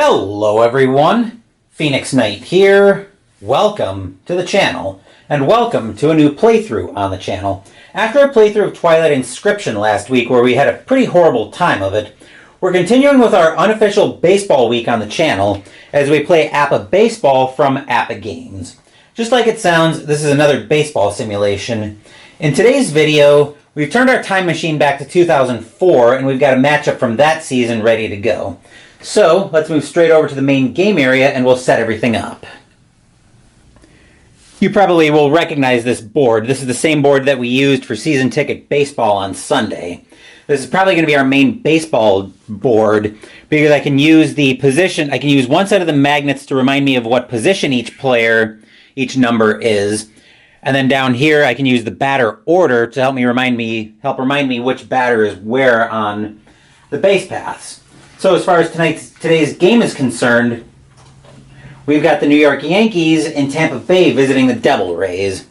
Hello everyone, Phoenix Knight here. Welcome to the channel, and welcome to a new playthrough on the channel. After a playthrough of Twilight Inscription last week where we had a pretty horrible time of it, we're continuing with our unofficial baseball week on the channel as we play APBA Baseball from APBA Games. Just like it sounds, this is another baseball simulation. In today's video, we've turned our time machine back to 2004 and we've got a matchup from that season ready to go. So, let's move straight over to the main game area and we'll set everything up. You probably will recognize this board. This is the same board that we used for season ticket baseball on Sunday. This is probably going to be our main baseball board because I can use the position, I can use one side of the magnets to remind me of what position each player, each number is. And then down here I can use the batter order to help remind me which batter is where on the base paths. So as far as today's game is concerned, we've got the New York Yankees in Tampa Bay visiting the Devil Rays.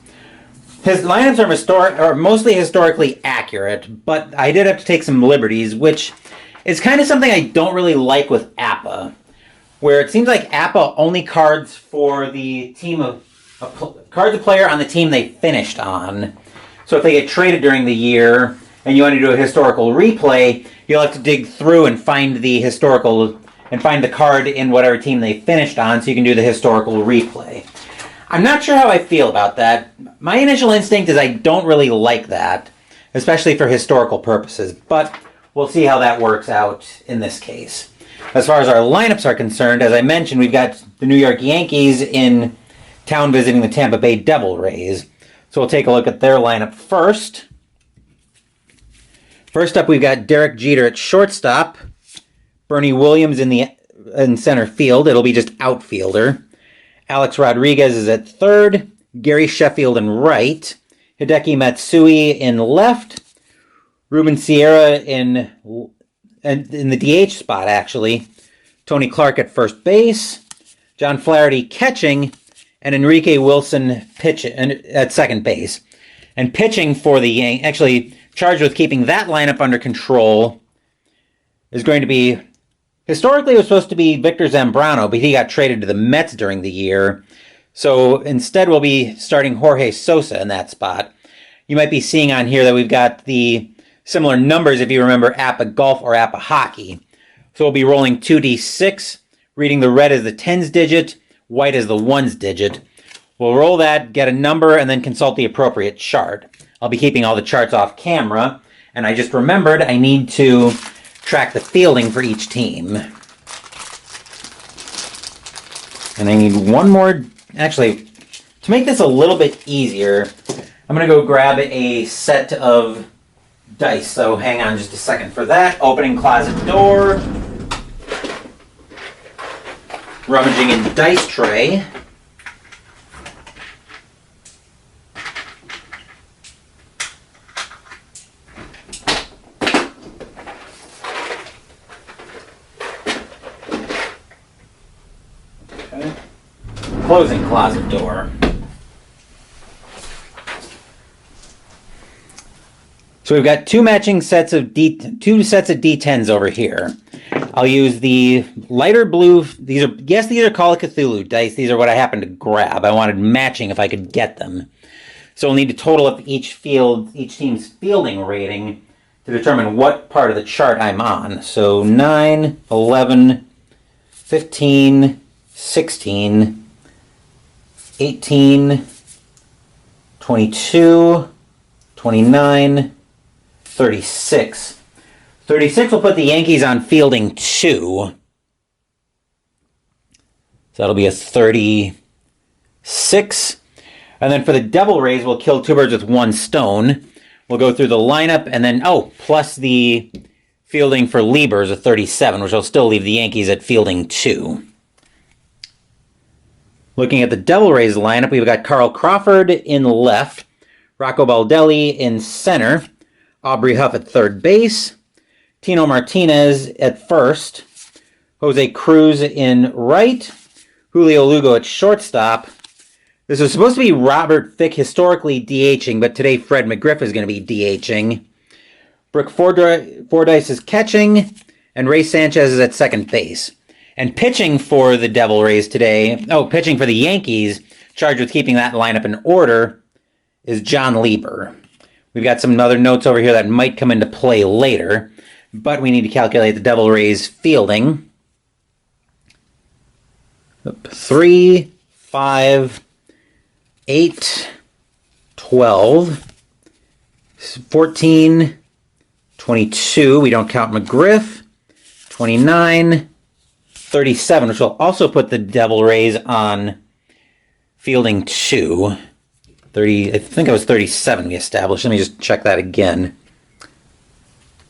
His lineups are mostly historically accurate, but I did have to take some liberties, which is kind of something I don't really like with APBA, where it seems like APBA only cards for the team cards a player on the team they finished on. So if they get traded during the year and you want to do a historical replay, you'll have to dig through and find the card in whatever team they finished on so you can do the historical replay. I'm not sure how I feel about that. My initial instinct is I don't really like that, especially for historical purposes, but we'll see how that works out in this case. As far as our lineups are concerned, as I mentioned, we've got the New York Yankees in town visiting the Tampa Bay Devil Rays. So we'll take a look at their lineup first. First up, we've got Derek Jeter at shortstop, Bernie Williams in center field. It'll be just outfielder. Alex Rodriguez is at third, Gary Sheffield in right, Hideki Matsui in left, Ruben Sierra in the DH spot, actually, Tony Clark at first base, John Flaherty catching, and Enrique Wilson at second base. And pitching for the Yankees, actually charged with keeping that lineup under control, is going to be, historically it was supposed to be Victor Zambrano, but he got traded to the Mets during the year. So instead we'll be starting Jorge Sosa in that spot. You might be seeing on here that we've got the similar numbers if you remember APBA Golf or APBA Hockey. So we'll be rolling 2d6, reading the red as the tens digit, white as the ones digit. We'll roll that, get a number, and then consult the appropriate chart. I'll be keeping all the charts off camera, and I just remembered I need to track the fielding for each team. And I need one more, actually, to make this a little bit easier, I'm going to go grab a set of dice, so hang on just a second for that. Opening closet door, rummaging in dice tray. Closing closet door. So we've got two sets of D10s over here. I'll use the lighter blue. These are Call of Cthulhu dice. These are what I happened to grab. I wanted matching if I could get them. So we'll need to total up each team's fielding rating to determine what part of the chart I'm on. So 9, 11, 15, 16, 18, 22, 29, 36. 36 will put the Yankees on fielding 2. So that'll be a 36. And then for the Devil Rays, we'll kill two birds with one stone. We'll go through the lineup and then, plus the fielding for Lieber is a 37, which will still leave the Yankees at fielding 2. Looking at the Devil Rays lineup, we've got Carl Crawford in left, Rocco Baldelli in center, Aubrey Huff at third base, Tino Martinez at first, Jose Cruz in right, Julio Lugo at shortstop. This was supposed to be Robert Fick historically DHing, but today Fred McGriff is going to be DHing. Brooke Fordyce is catching, and Ray Sanchez is at second base. And pitching for the Devil Rays today, pitching for the Yankees, charged with keeping that lineup in order, is John Lieber. We've got some other notes over here that might come into play later, but we need to calculate the Devil Rays fielding. 3, 5, 8, 12, 14, 22, we don't count McGriff, 29, 37, which will also put the Devil Rays on fielding 2. 30, I think it was 37 we established. Let me just check that again.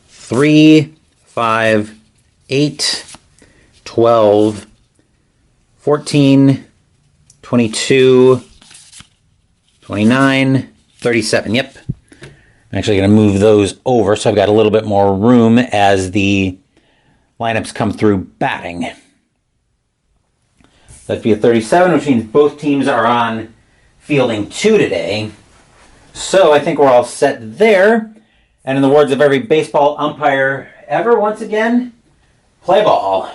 3, 5, 8, 12, 14, 22, 29, 37. Yep. I'm actually going to move those over so I've got a little bit more room as the lineups come through batting. That'd be a 37, which means both teams are on fielding 2 today. So I think we're all set there. And in the words of every baseball umpire ever, once again, play ball.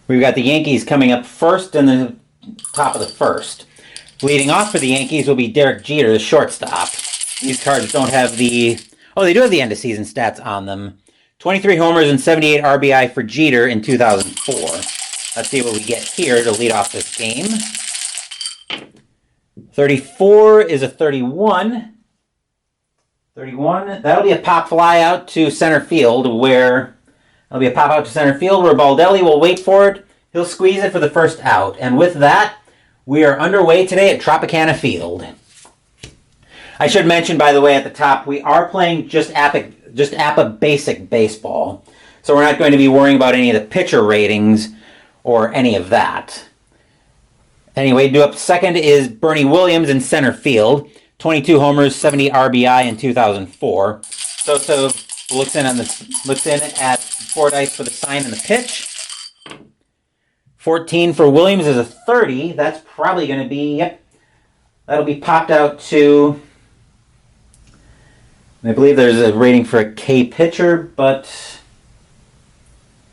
We've got the Yankees coming up first in the top of the first. Leading off for the Yankees will be Derek Jeter, the shortstop. These cards don't have the... Oh, they do have the end-of-season stats on them. 23 homers and 78 RBI for Jeter in 2004. Let's see what we get here to lead off this game. 34 is a 31. 31. That'll be a pop fly out to center field where... That'll be a pop out to center field where Baldelli will wait for it. He'll squeeze it for the first out. And with that, we are underway today at Tropicana Field. I should mention, by the way, at the top, we are playing just APBA Basic Baseball. So we're not going to be worrying about any of the pitcher ratings or any of that. Anyway, due up second is Bernie Williams in center field. 22 homers, 70 RBI in 2004. So looks in at Fordyce for the sign and the pitch. 14 for Williams is a 30. That's probably going to be, yep, that'll be popped out to, I believe there's a rating for a K pitcher, but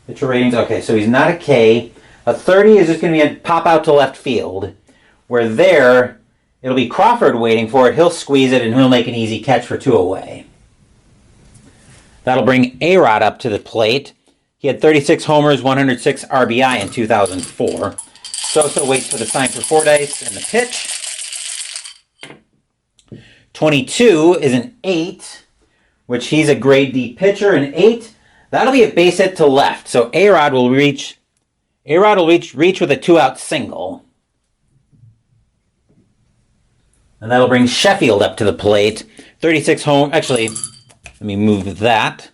pitcher ratings, okay, so he's not a K. A 30 is just going to be a pop out to left field, where there, it'll be Crawford waiting for it. He'll squeeze it and he'll make an easy catch for 2 away. That'll bring A-Rod up to the plate. He had 36 homers, 106 RBI in 2004. Sosa waits for the sign for Fordyce and the pitch. 22 is an 8, which he's a grade D pitcher. An 8, that'll be a base hit to left. So A-Rod will reach with a 2-out single. And that'll bring Sheffield up to the plate. 36 home. Actually, let me move that.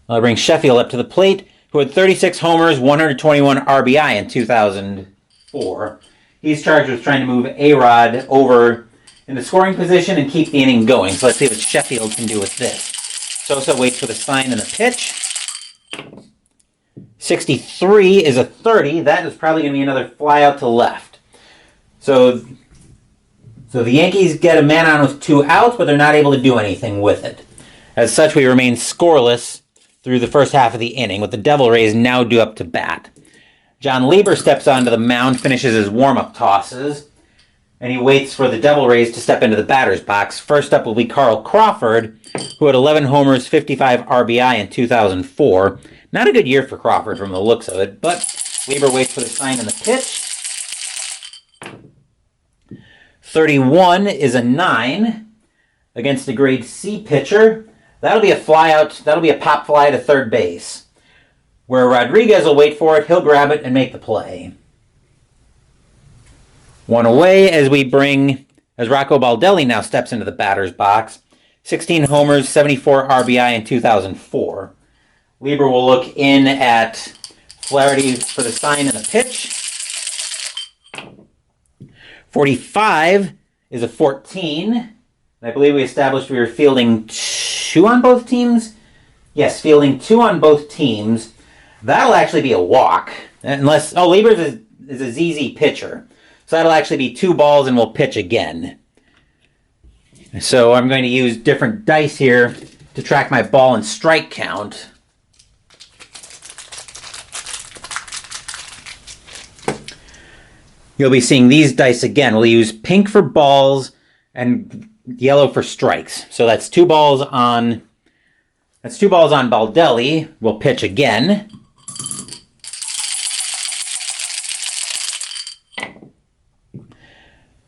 I'll bring Sheffield up to the plate, who had 36 homers, 121 RBI in 2004. He's charged with trying to move A-Rod over in the scoring position and keep the inning going. So let's see what Sheffield can do with this. Sosa waits for the sign and the pitch. 63 is a 30. That is probably going to be another fly out to left. So the Yankees get a man on with 2 outs, but they're not able to do anything with it. As such, we remain scoreless through the first half of the inning, with the Devil Rays now due up to bat. John Lieber steps onto the mound, finishes his warm-up tosses, and he waits for the Devil Rays to step into the batter's box. First up will be Carl Crawford, who had 11 homers, 55 RBI in 2004. Not a good year for Crawford from the looks of it, but Lieber waits for the sign and the pitch. 31 is a 9 against a grade C pitcher. That'll be a fly out. That'll be a pop fly to third base, where Rodriguez will wait for it. He'll grab it and make the play. 1 away as Rocco Baldelli now steps into the batter's box. 16 homers, 74 RBI in 2004. Lieber will look in at Flaherty for the sign and the pitch. 45 is a 14. I believe we established we were fielding 2 on both teams? Yes, fielding 2 on both teams. That'll actually be a walk. Unless, Lieber is a ZZ pitcher. So that'll actually be 2 balls and we'll pitch again. So I'm going to use different dice here to track my ball and strike count. You'll be seeing these dice again. We'll use pink for balls and yellow for strikes. So that's two balls on Baldelli. We'll pitch again.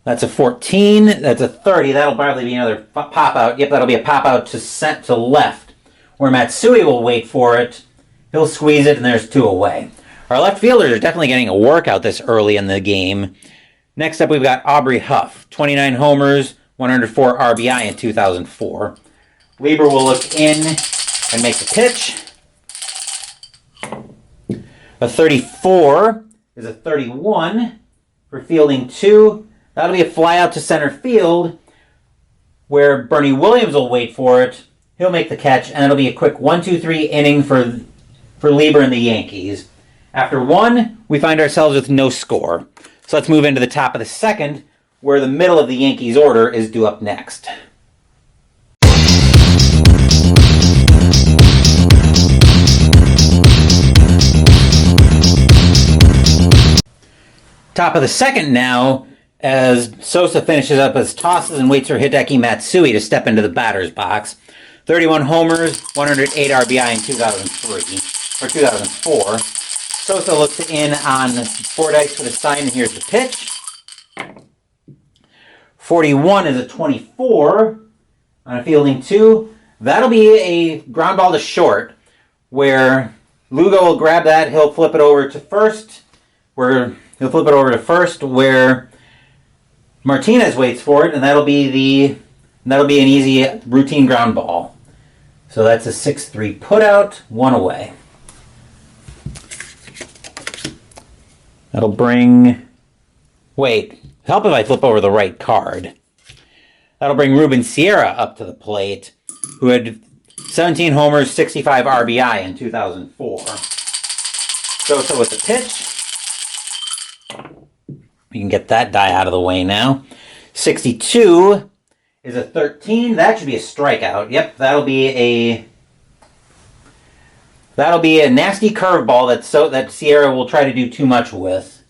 That's a 14. That's a 30. That'll probably be another pop out. Yep, that'll be a pop out to left, where Matsui will wait for it. He'll squeeze it, and there's two away. Our left fielders are definitely getting a workout this early in the game. Next up, we've got Aubrey Huff, 29 homers, 104 RBI in 2004. Lieber will look in and make the pitch. A 34 is a 31 for fielding two. That'll be a fly out to center field, where Bernie Williams will wait for it. He'll make the catch, and it'll be a quick 1-2-3 inning for Lieber and the Yankees. After one, we find ourselves with no score. So let's move into the top of the second, where the middle of the Yankees order is due up next. Top of the second now, as Sosa finishes up his tosses and waits for Hideki Matsui to step into the batter's box. 31 homers, 108 RBI in 2003, or 2004. Sosa looks in on 4 dice for the sign, and here's the pitch. 41 is a 24 on a fielding two. That'll be a ground ball to short, where Lugo will grab that. He'll flip it over to first, where Martinez waits for it, and that'll be an easy routine ground ball. So that's a 6-3 putout, one away. That'll bring... Wait, help if I flip over the right card. That'll bring Ruben Sierra up to the plate, who had 17 homers, 65 RBI in 2004. Sosa with the pitch. We can get that die out of the way now. 62 is a 13. That should be a strikeout. Yep, that'll be a nasty curveball that Sierra will try to do too much with.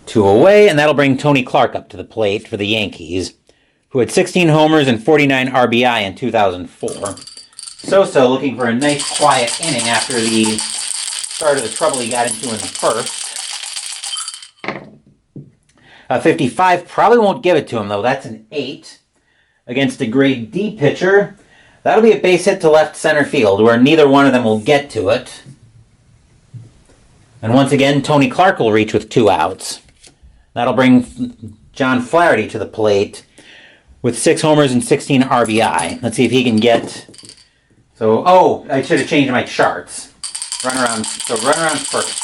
2 away, and that'll bring Tony Clark up to the plate for the Yankees, who had 16 homers and 49 RBI in 2004. Sosa looking for a nice quiet inning after the start of the trouble he got into in the first. 55 probably won't give it to him, though. That's an 8 against a grade D pitcher. That'll be a base hit to left center field, where neither one of them will get to it. And once again, Tony Clark will reach with 2 outs. That'll bring John Flaherty to the plate with 6 homers and 16 RBI. Let's see if he can get... I should have changed my charts. Run around first.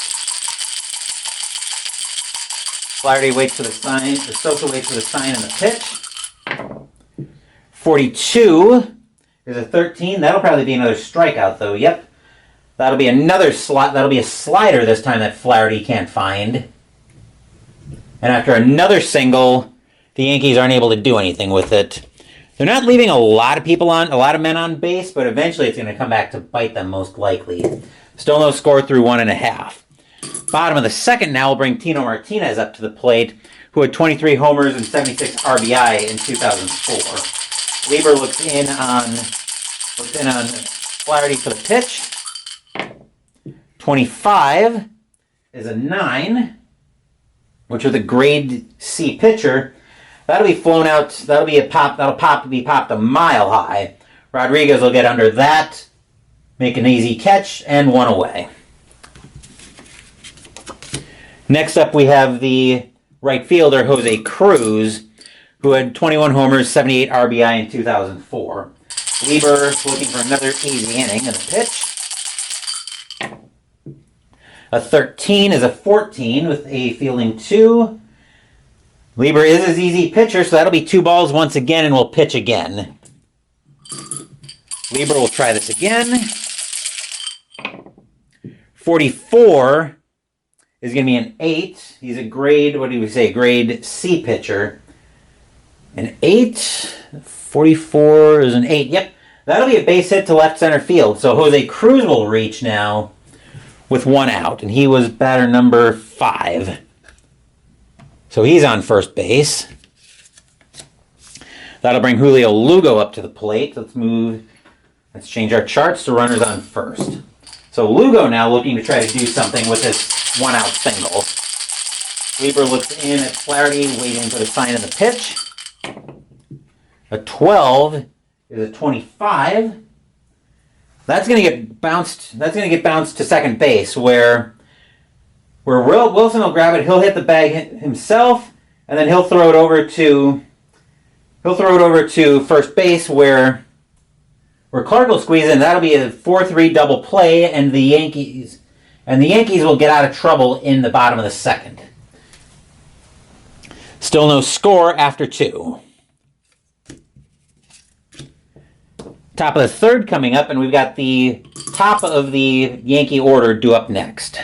Flaherty waits for the sign. Sosa waits for the sign and the pitch. 42 is a 13. That'll probably be another strikeout, though. Yep. That'll be That'll be a slider this time that Flaherty can't find. And after another single, the Yankees aren't able to do anything with it. They're not leaving a lot of men on base, but eventually it's going to come back to bite them, most likely. Still no score through 1.5. Bottom of the second now will bring Tino Martinez up to the plate, who had 23 homers and 76 RBI in 2004. Lieber looks in on Flaherty for the pitch. 25 is a 9, which with a grade C pitcher, that'll be flown out. That'll be popped a mile high. Rodriguez will get under that, make an easy catch, and 1 away. Next up, we have the right fielder, Jose Cruz, who had 21 homers, 78 RBI in 2004. Lieber looking for another easy inning in the pitch. A 13 is a 14 with a fielding 2. Lieber is his easy pitcher, so that'll be 2 balls once again, and we'll pitch again. Lieber will try this again. 44 is going to be an 8. He's a grade C pitcher. An 8. 44 is an 8. Yep. That'll be a base hit to left center field. So Jose Cruz will reach now with 1 out. And he was batter number 5. So he's on first base. That'll bring Julio Lugo up to the plate. Let's change our charts to runners on first. So Lugo now looking to try to do something with this 1 out single. Lieber looks in at Flaherty, waiting for the sign of the pitch. A 12 is a 25. That's going to get bounced. That's going to get bounced to second base, where Wilson will grab it. He'll hit the bag himself, and then he'll throw it over to first base, where Clark will squeeze in. That'll be a 4-3 double play, and the Yankees will get out of trouble in the bottom of the second. Still no score after 2. Top of the third coming up, and we've got the top of the Yankee order due up next.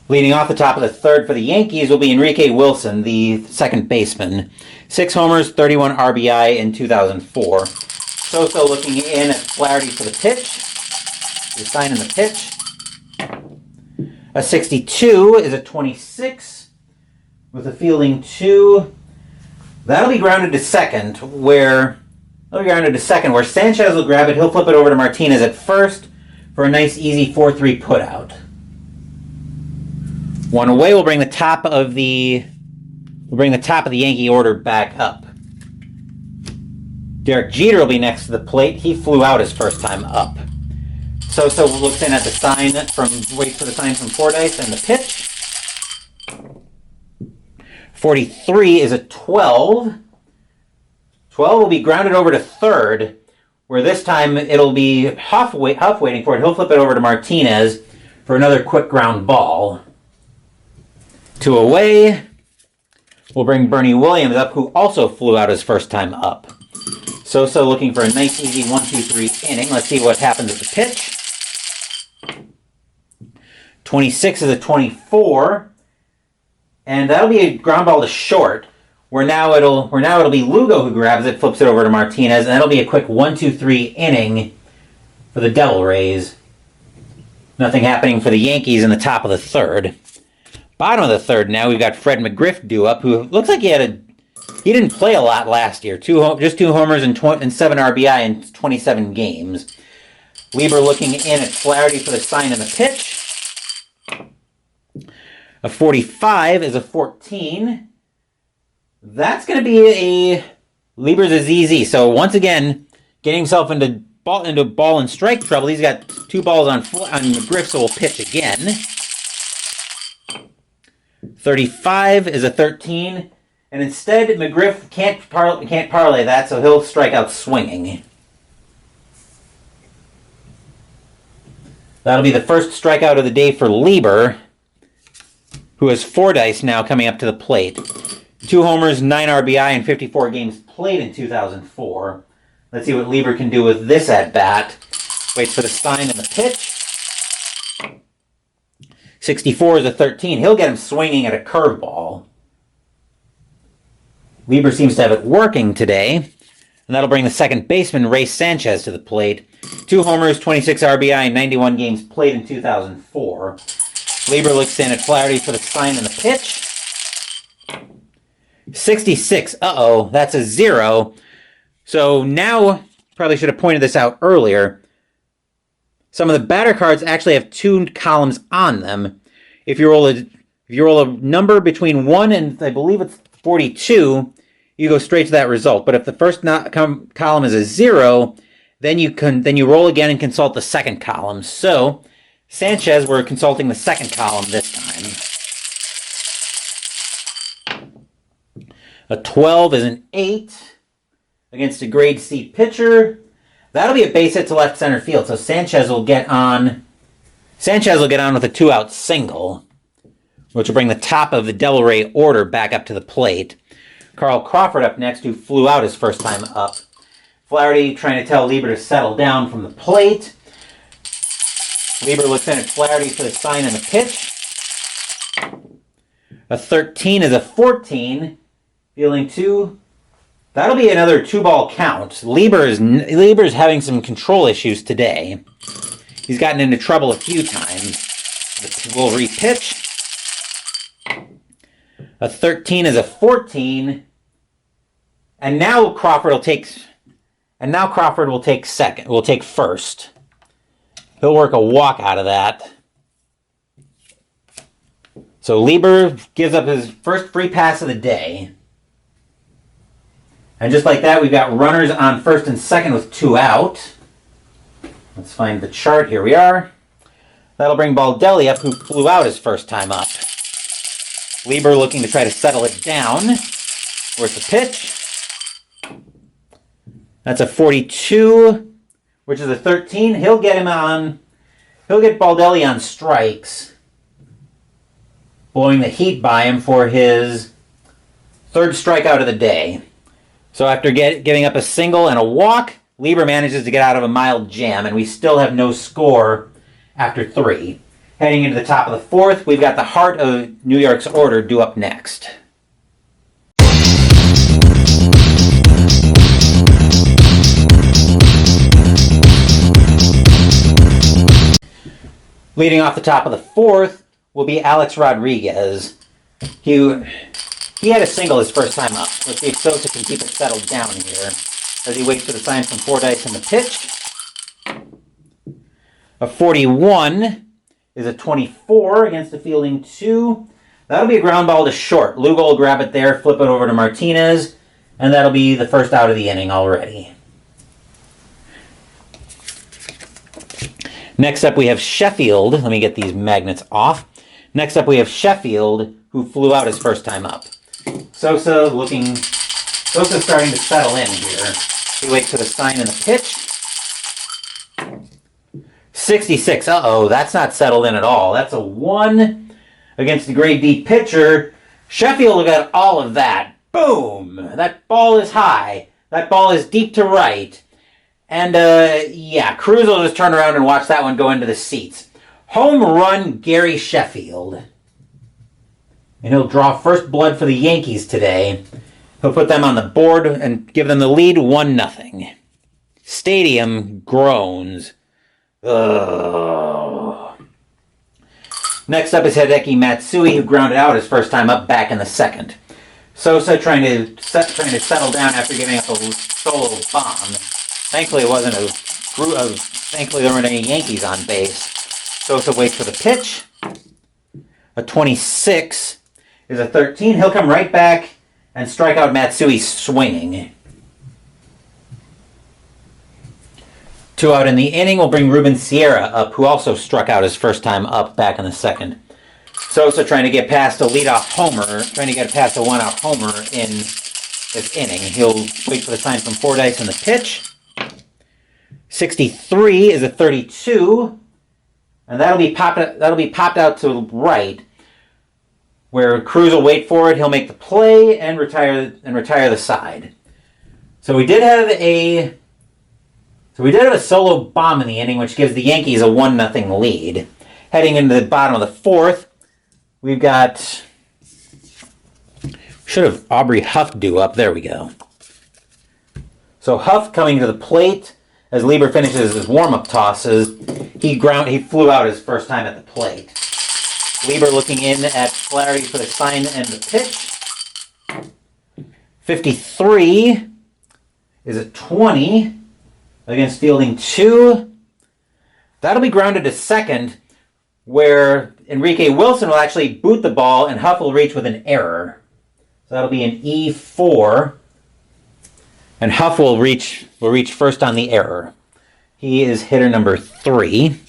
Leading off the top of the third for the Yankees will be Enrique Wilson, the second baseman. 6 homers, 31 RBI in 2004. Sosa looking in at Flaherty for the pitch. The sign in the pitch. A 62 is a 26 with a fielding 2. That'll be grounded to second, where Sanchez will grab it. He'll flip it over to Martinez at first for a nice easy 4-3 putout. 1 away will bring the top of the Yankee order back up. Derek Jeter will be next to the plate. He flew out his first time up. Sosa looks in at the sign waits for the sign from Fordyce and the pitch. 43 is a 12. 12 will be grounded over to third, where this time it'll be Huff waiting for it. He'll flip it over to Martinez for another quick ground ball. 2 away will bring Bernie Williams up, who also flew out his first time up. Sosa looking for a nice easy 1-2-3 inning. Let's see what happens at the pitch. 26 is a 24, and that'll be a ground ball to short, where now it'll be Lugo who grabs it, flips it over to Martinez, and that'll be a quick 1-2-3 inning for the Devil Rays. Nothing happening for the Yankees in the top of the third. Bottom of the third now, we've got Fred McGriff due up, who looks like he didn't play a lot last year. Just 2 homers and 7 RBI in 27 games. Lieber looking in at Flaherty for the sign and the pitch. A 45 is a 14. That's going to be Lieber's a ZZ. So once again, getting himself into ball and strike trouble. He's got 2 balls on McGriff, so we'll pitch again. 35 is a 13. And instead, McGriff can't parlay that, so he'll strike out swinging. That'll be the first strikeout of the day for Lieber, who has Fordyce now coming up to the plate. 2 homers, 9 RBI, and 54 games played in 2004. Let's see what Lieber can do with this at-bat. Waits for the sign and the pitch. 64 is a 13. He'll get him swinging at a curveball. Lieber seems to have it working today, and that'll bring the second baseman, Ray Sanchez, to the plate. 2 homers, 26 RBI, and 91 games played in 2004. Lieber looks in at Flaherty for the sign and the pitch. 66, that's a 0. So now, probably should have pointed this out earlier, some of the batter cards actually have 2 columns on them. If you roll a number between 1 and, I believe it's 42, you go straight to that result. But if the first column is a 0, then you roll again and consult the second column. So Sanchez, we're consulting the second column this time. A 12 is an 8 against a grade C pitcher. That'll be a base hit to left center field. So Sanchez will get on with a 2-out single, which will bring the top of the Devil Ray order back up to the plate. Carl Crawford up next, who flew out his first time up. Flaherty trying to tell Lieber to settle down from the plate. Lieber looks in at Flaherty for the sign and the pitch. A 13 is a 14. Feeling 2. That'll be another 2-ball count. Lieber's having some control issues today. He's gotten into trouble a few times. We'll re-pitch. A 13 is a 14. And now Crawford will take second. Will take first. He'll work a walk out of that. So Lieber gives up his first free pass of the day. And just like that, we've got runners on first and second with 2 out. Let's find the chart. Here we are. That'll bring Baldelli up, who flew out his first time up. Lieber looking to try to settle it down. Where's the pitch? That's a 42, which is a 13. He'll get Baldelli on strikes, blowing the heat by him for his 3rd strikeout of the day. So after giving up a single and a walk, Lieber manages to get out of a mild jam, and we still have no score after 3. Heading into the top of the 4th, we've got the heart of New York's order due up next. Leading off the top of the 4th will be Alex Rodriguez. He had a single his first time up. Let's see if Sosa can keep it settled down here as he waits for the sign from Fordyce in the pitch. A 41 is a 24 against a fielding 2. That'll be a ground ball to short. Lugo will grab it there, flip it over to Martinez, and that'll be the first out of the inning already. Next up we have Sheffield. Let me get these magnets off. Next up we have Sheffield, who flew out his first time up. Sosa's starting to settle in here. He waits for the sign and the pitch. 66. Uh-oh, that's not settled in at all. That's a 1 against the grade D pitcher. Sheffield got all of that. Boom! That ball is high. That ball is deep to right. And, Cruz will just turn around and watch that one go into the seats. Home run, Gary Sheffield. And he'll draw first blood for the Yankees today. He'll put them on the board and give them the lead 1-0. Stadium groans. Ugh. Next up is Hideki Matsui, who grounded out his first time up back in the 2nd. Sosa trying to settle down after giving up a solo bomb. Thankfully, thankfully there weren't any Yankees on base. Sosa waits for the pitch. A 26 is a 13. He'll come right back and strike out Matsui swinging. 2 out in the inning will bring Ruben Sierra up, who also struck out his first time up back in the 2nd. Sosa trying to get past a leadoff homer, trying to get past a 1-out homer in this inning. He'll wait for the sign from Fordyce in the pitch. 63 is a 32, and that'll be popped out to right, where Cruz will wait for it. He'll make the play and retire the side. So we did have a solo bomb in the inning, which gives the Yankees a 1-0 lead. Heading into the bottom of the 4th, we've got, should have Aubrey Huff due up. There we go. So Huff coming to the plate as Lieber finishes his warm-up tosses. He flew out his first time at the plate. Lieber looking in at Flaherty for the sign and the pitch. 53 is a 20 against fielding 2. That'll be grounded to 2nd, where Enrique Wilson will actually boot the ball and Huff will reach with an error. So that'll be an E4. And Huff will reach first on the error. He is hitter number 3.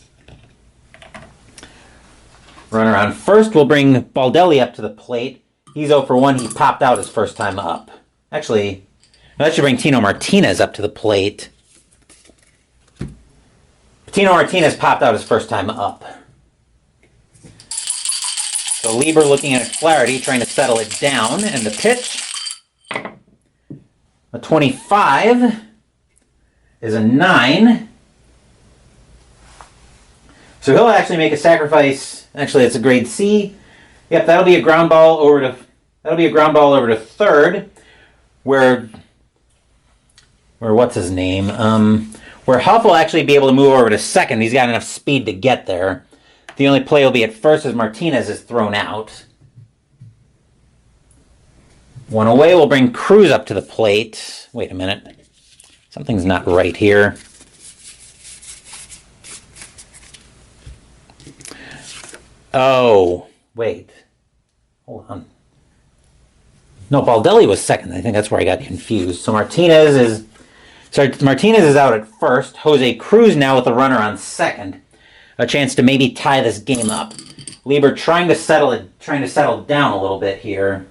Runner on first will bring Baldelli up to the plate. He's 0 for 1. He popped out his first time up. Actually, that should bring Tino Martinez up to the plate. Tino Martinez popped out his first time up. So Lieber looking at Flaherty, trying to settle it down, and the pitch. A 25 is a 9. So he'll actually make a sacrifice. Actually, it's a grade C. Yep, that'll be a ground ball over to third, where what's his name? Where Huff will actually be able to move over to second. He's got enough speed to get there. The only play will be at first as Martinez is thrown out. One away will bring Cruz up to the plate. Wait a minute. Something's not right here. Oh, wait. Hold on. No, Baldelli was second. I think that's where I got confused. So Martinez is out at first. Jose Cruz now with a runner on second. A chance to maybe tie this game up. Lieber trying to settle down a little bit here.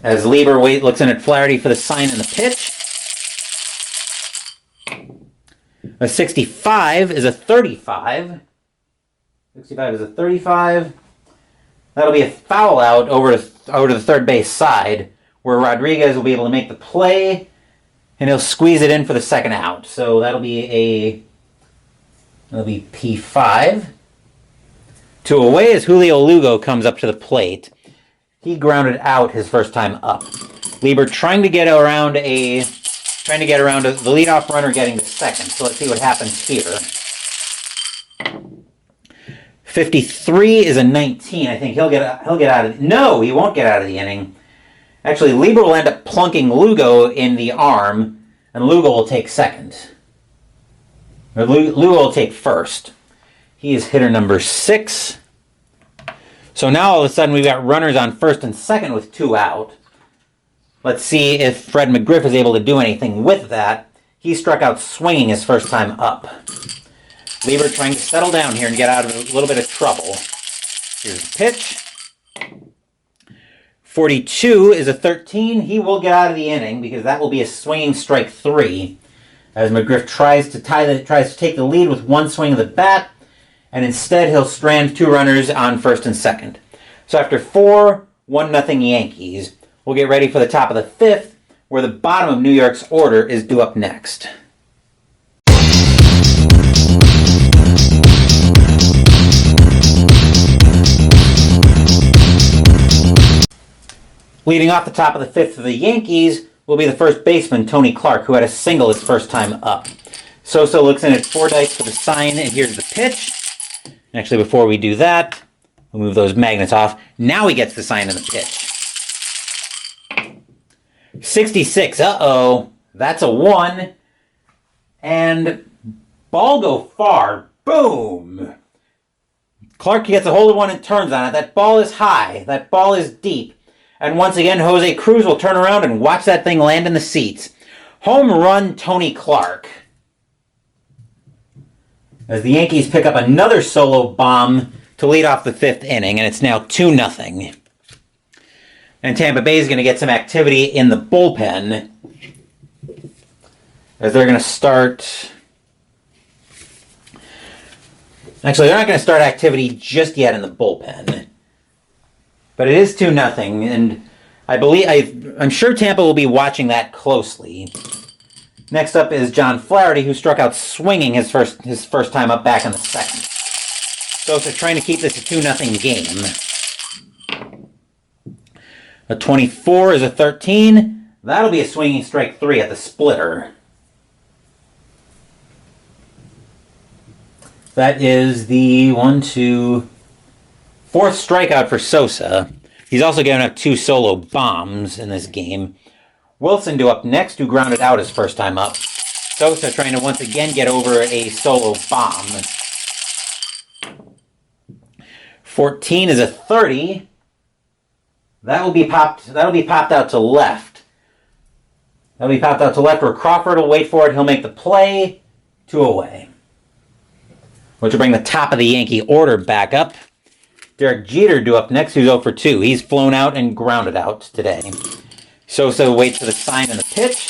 As Lieber looks in at Flaherty for the sign and the pitch. A 65 is a 35. 65 is a 35. That'll be a foul out over to the third base side, where Rodriguez will be able to make the play, and he'll squeeze it in for the second out. So that'll be P5. Two away as Julio Lugo comes up to the plate. He grounded out his first time up. Lieber trying to get around the leadoff runner getting to second. So let's see what happens here. 53 is a 19. I think he'll get out of. No, he won't get out of the inning. Actually, Lieber will end up plunking Lugo in the arm, and Lugo will take second. Or Lugo will take first. He is hitter number 6. So now all of a sudden we've got runners on first and second with 2 out. Let's see if Fred McGriff is able to do anything with that. He struck out swinging his first time up. Lieber trying to settle down here and get out of a little bit of trouble. Here's the pitch. 42 is a 13. He will get out of the inning because that will be a swinging strike 3. As McGriff tries to take the lead with one swing of the bat, and instead he'll strand 2 runners on first and second. So after 4, 1-0 Yankees, we'll get ready for the top of the 5th, where the bottom of New York's order is due up next. Leading off the top of the 5th for the Yankees will be the first baseman, Tony Clark, who had a single his first time up. Sosa looks in at Fordyce for the sign, and here's the pitch. Actually, before we do that, we'll move those magnets off. Now he gets the sign and the pitch. 66, uh-oh. That's a 1. And ball go far. Boom! Clark gets a hold of one and turns on it. That ball is high. That ball is deep. And once again, Jose Cruz will turn around and watch that thing land in the seats. Home run, Tony Clark. As the Yankees pick up another solo bomb to lead off the 5th inning, and it's now 2-0. And Tampa Bay is going to get some activity in the bullpen, as they're going to start. Actually, they're not going to start activity just yet in the bullpen. But it is 2-0, and I'm sure Tampa will be watching that closely. Next up is John Flaherty, who struck out swinging his first time up back in the 2nd. Sosa trying to keep this a 2-0 game. A 24 is a 13. That'll be a swinging strike 3 at the splitter. That is the 4th strikeout for Sosa. He's also given up 2 solo bombs in this game. Wilson due up next, who grounded out his first time up. Sosa trying to once again get over a solo bomb. 14 is a 30. That'll be popped out to left. That'll be popped out to left where Crawford will wait for it. He'll make the play. 2 away. Which will bring the top of the Yankee order back up. Derek Jeter due up next, who's 0 for 2. He's flown out and grounded out today. Sosa waits for the sign and the pitch.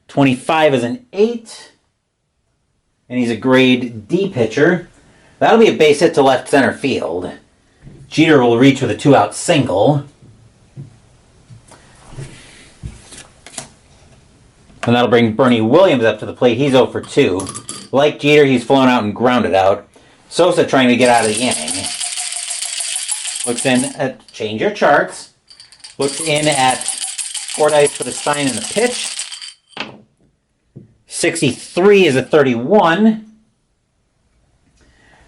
25 is an 8. And he's a grade D pitcher. That'll be a base hit to left center field. Jeter will reach with a 2-out single. And that'll bring Bernie Williams up to the plate. He's 0 for 2. Like Jeter, he's flown out and grounded out. Sosa trying to get out of the inning. Looks in at, change your charts. Looks in at Fordyce for the sign and the pitch. 63 is a 31.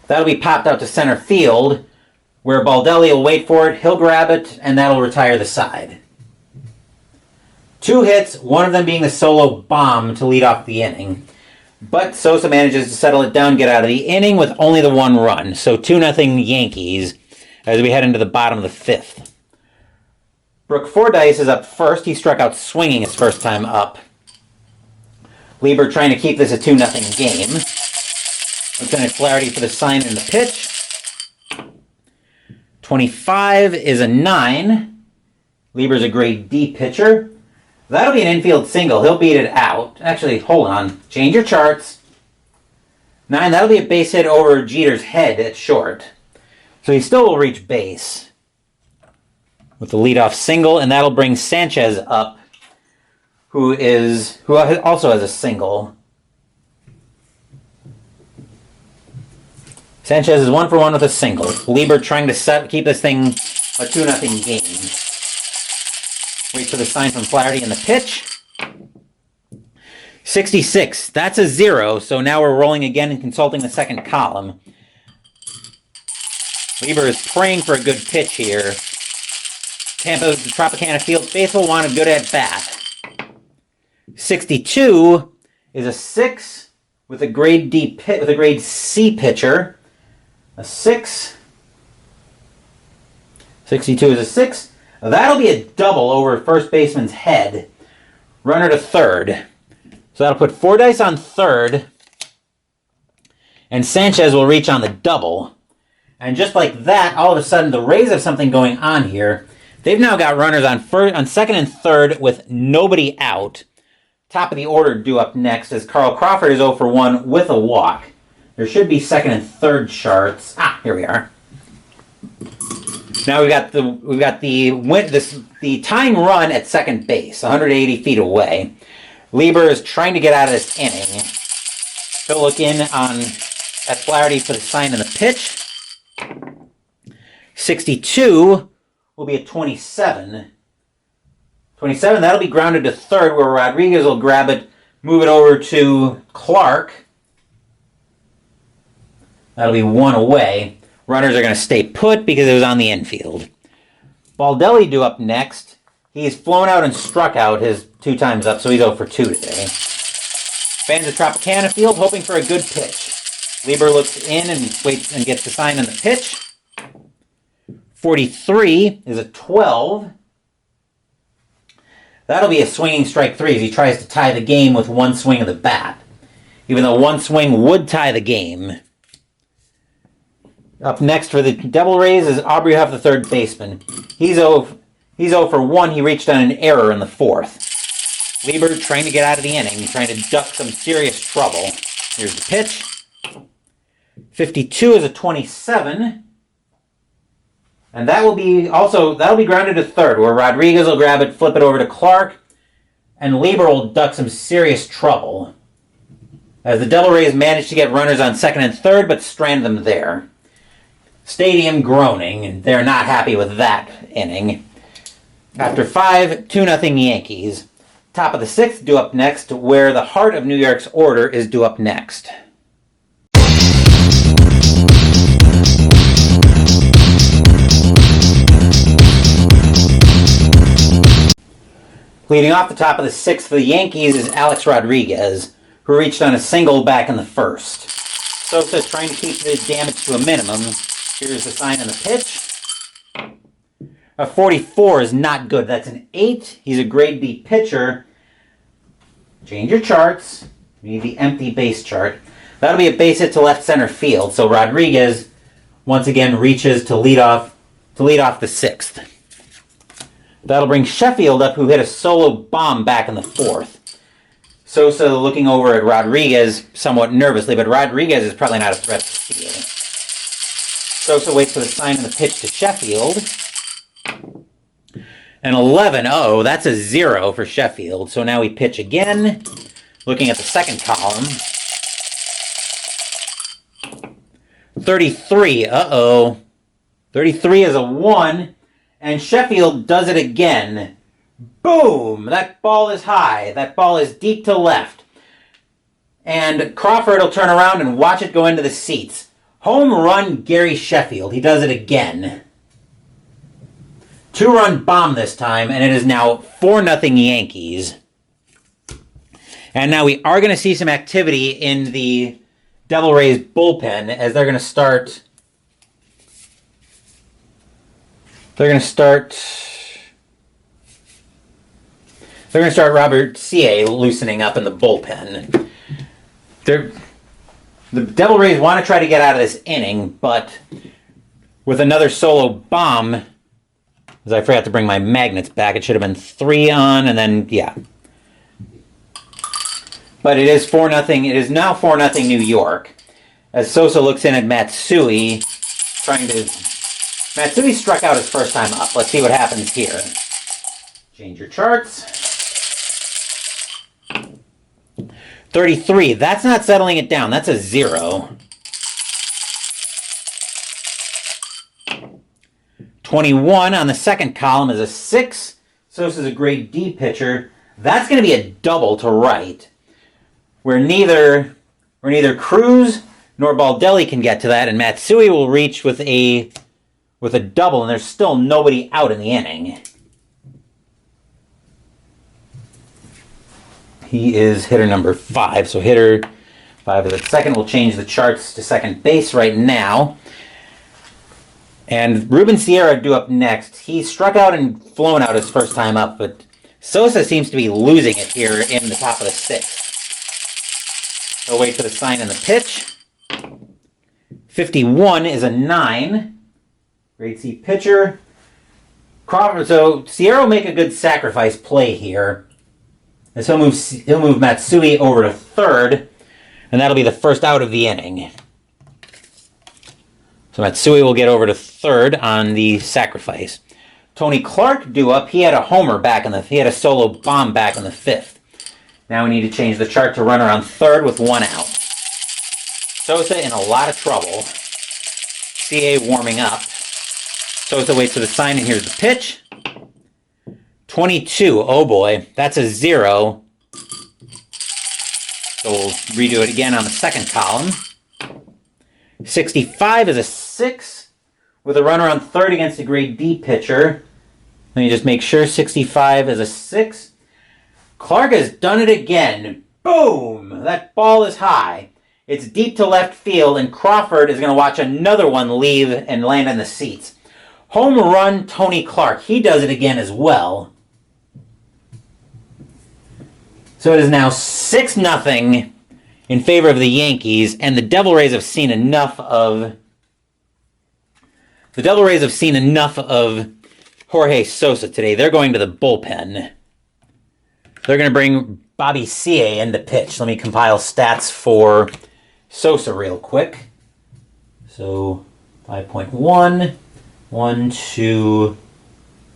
That'll be popped out to center field, where Baldelli will wait for it. He'll grab it, and that'll retire the side. 2 hits, one of them being the solo bomb to lead off the inning. But Sosa manages to settle it down, get out of the inning with only the 1 run. So 2-0 Yankees as we head into the bottom of the 5th. Brooke Fordyce is up first. He struck out swinging his first time up. Lieber trying to keep this a 2-0 game. Lieutenant Flaherty for the sign and the pitch. 25 is a 9. Lieber's a grade D pitcher. That'll be an infield single. He'll beat it out. Actually, hold on. Change your charts. 9, that'll be a base hit over Jeter's head at short. So he still will reach base with the leadoff single, and that'll bring Sanchez up, who also has a single. Sanchez is 1 for 1 with a single. Lieber trying to keep this thing a 2-0 game. Wait for the sign from Flaherty in the pitch. 66. That's a 0, so now we're rolling again and consulting the second column. Lieber is praying for a good pitch here. Tampa, the Tropicana Field faithful want a good at-bat. 62 is a 6 with a grade D with a grade C pitcher. A 6. 62 is a 6. That'll be a double over first baseman's head. Runner to third. So that'll put Fordyce on third. And Sanchez will reach on the double. And just like that, all of a sudden, the Rays have something going on here. They've now got runners on second and third with nobody out. Top of the order due up next as Carl Crawford is 0 for 1 with a walk. There should be second and third charts. Here we are. Now we've got the tying run at second base, 180 feet away. Lieber is trying to get out of this inning. He'll look in at Flaherty for the sign and the pitch. 62 will be a 27. 27, that'll be grounded to third, where Rodriguez will grab it, move it over to Clark. That'll be 1 away. Runners are going to stay put because it was on the infield. Baldelli due up next. He's flown out and struck out his 2 times up, so he's 0 for 2 today. Fans of Tropicana Field hoping for a good pitch. Lieber looks in and waits and gets the sign on the pitch. 43 is a 12. That'll be a swinging strike 3 as he tries to tie the game with 1 swing of the bat. Even though 1 swing would tie the game. Up next for the Devil Rays is Aubrey Huff, the third baseman. He's 0 for 1. He reached on an error in the 4th. Lieber trying to get out of the inning, trying to duck some serious trouble. Here's the pitch. 52 is a 27. And that'll be grounded to third, where Rodriguez will grab it, flip it over to Clark, and Lieber will duck some serious trouble. As the Devil Rays manage to get runners on second and third, but strand them there. Stadium groaning, and they're not happy with that inning. After 5, 2-0 Yankees. Top of the 6th due up next, where the heart of New York's order is due up next. Leading off the top of the 6th for the Yankees is Alex Rodriguez, who reached on a single back in the 1st. Sosa trying to keep the damage to a minimum. Here's the sign and the pitch. A 44 is not good. That's an 8. He's a grade B pitcher. Change your charts. We need the empty base chart. That'll be a base hit to left center field. So Rodriguez once again reaches to lead off the 6th. That'll bring Sheffield up, who hit a solo bomb back in the 4th. Sosa looking over at Rodriguez somewhat nervously, but Rodriguez is probably not a threat to steal. Sosa waits for the sign and the pitch to Sheffield. An 11. Uh-oh, that's a 0 for Sheffield. So now we pitch again. Looking at the second column. 33. Uh-oh. 33 is a 1. And Sheffield does it again. Boom! That ball is high. That ball is deep to left. And Crawford will turn around and watch it go into the seats. Home run, Gary Sheffield. He does it again. 2-run bomb this time, and it is now 4-0 Yankees. And now we are going to see some activity in the Devil Rays bullpen as they're going to start. They're going to start Robert C.A. loosening up in the bullpen. The Devil Rays want to try to get out of this inning, but with another solo bomb, as I forgot to bring my magnets back, it should have been 3 on, and then, yeah. But it is 4-0. It is now 4-0 New York. As Sosa looks in at Matsui, Matsui struck out his first time up. Let's see what happens here. Change your charts. 33. That's not settling it down. That's a 0. 21 on the second column is a 6. Sosa's a grade D pitcher. That's going to be a double to right. Where neither Cruz nor Baldelli can get to that, and Matsui will reach with a double, and there's still nobody out in the inning. He is hitter number 5, so hitter 5 is at second. We'll change the charts to second base right now. And Ruben Sierra due up next. He struck out and flown out his first time up, but Sosa seems to be losing it here in the top of the 6th. We'll wait for the sign and the pitch. 51 is a 9. Grade C pitcher. Crawford. So Sierra will make a good sacrifice play here. And so he'll move Matsui over to third, and that'll be the first out of the inning. So Matsui will get over to third on the sacrifice. Tony Clark due up. He had a homer he had a solo bomb back in the 5th. Now we need to change the chart to runner on third with 1 out. Sosa in a lot of trouble. CA warming up. Sosa waits for the sign, and here's the pitch. 22. Oh boy, that's a 0. So we'll redo it again on the second column. 65 is a 6 with a runner on third against a grade D pitcher. Let me just make sure. 65 is a 6. Clark has done it again. Boom! That ball is high. It's deep to left field, and Crawford is going to watch another one leave and land in the seats. Home run, Tony Clark. He does it again as well. So it is now 6-0 in favor of the Yankees, and the Devil Rays have seen enough of Jorge Sosa today. They're going to the bullpen. They're going to bring Bobby C.A. in to pitch. Let me compile stats for Sosa real quick. So 5.1, 1, 2,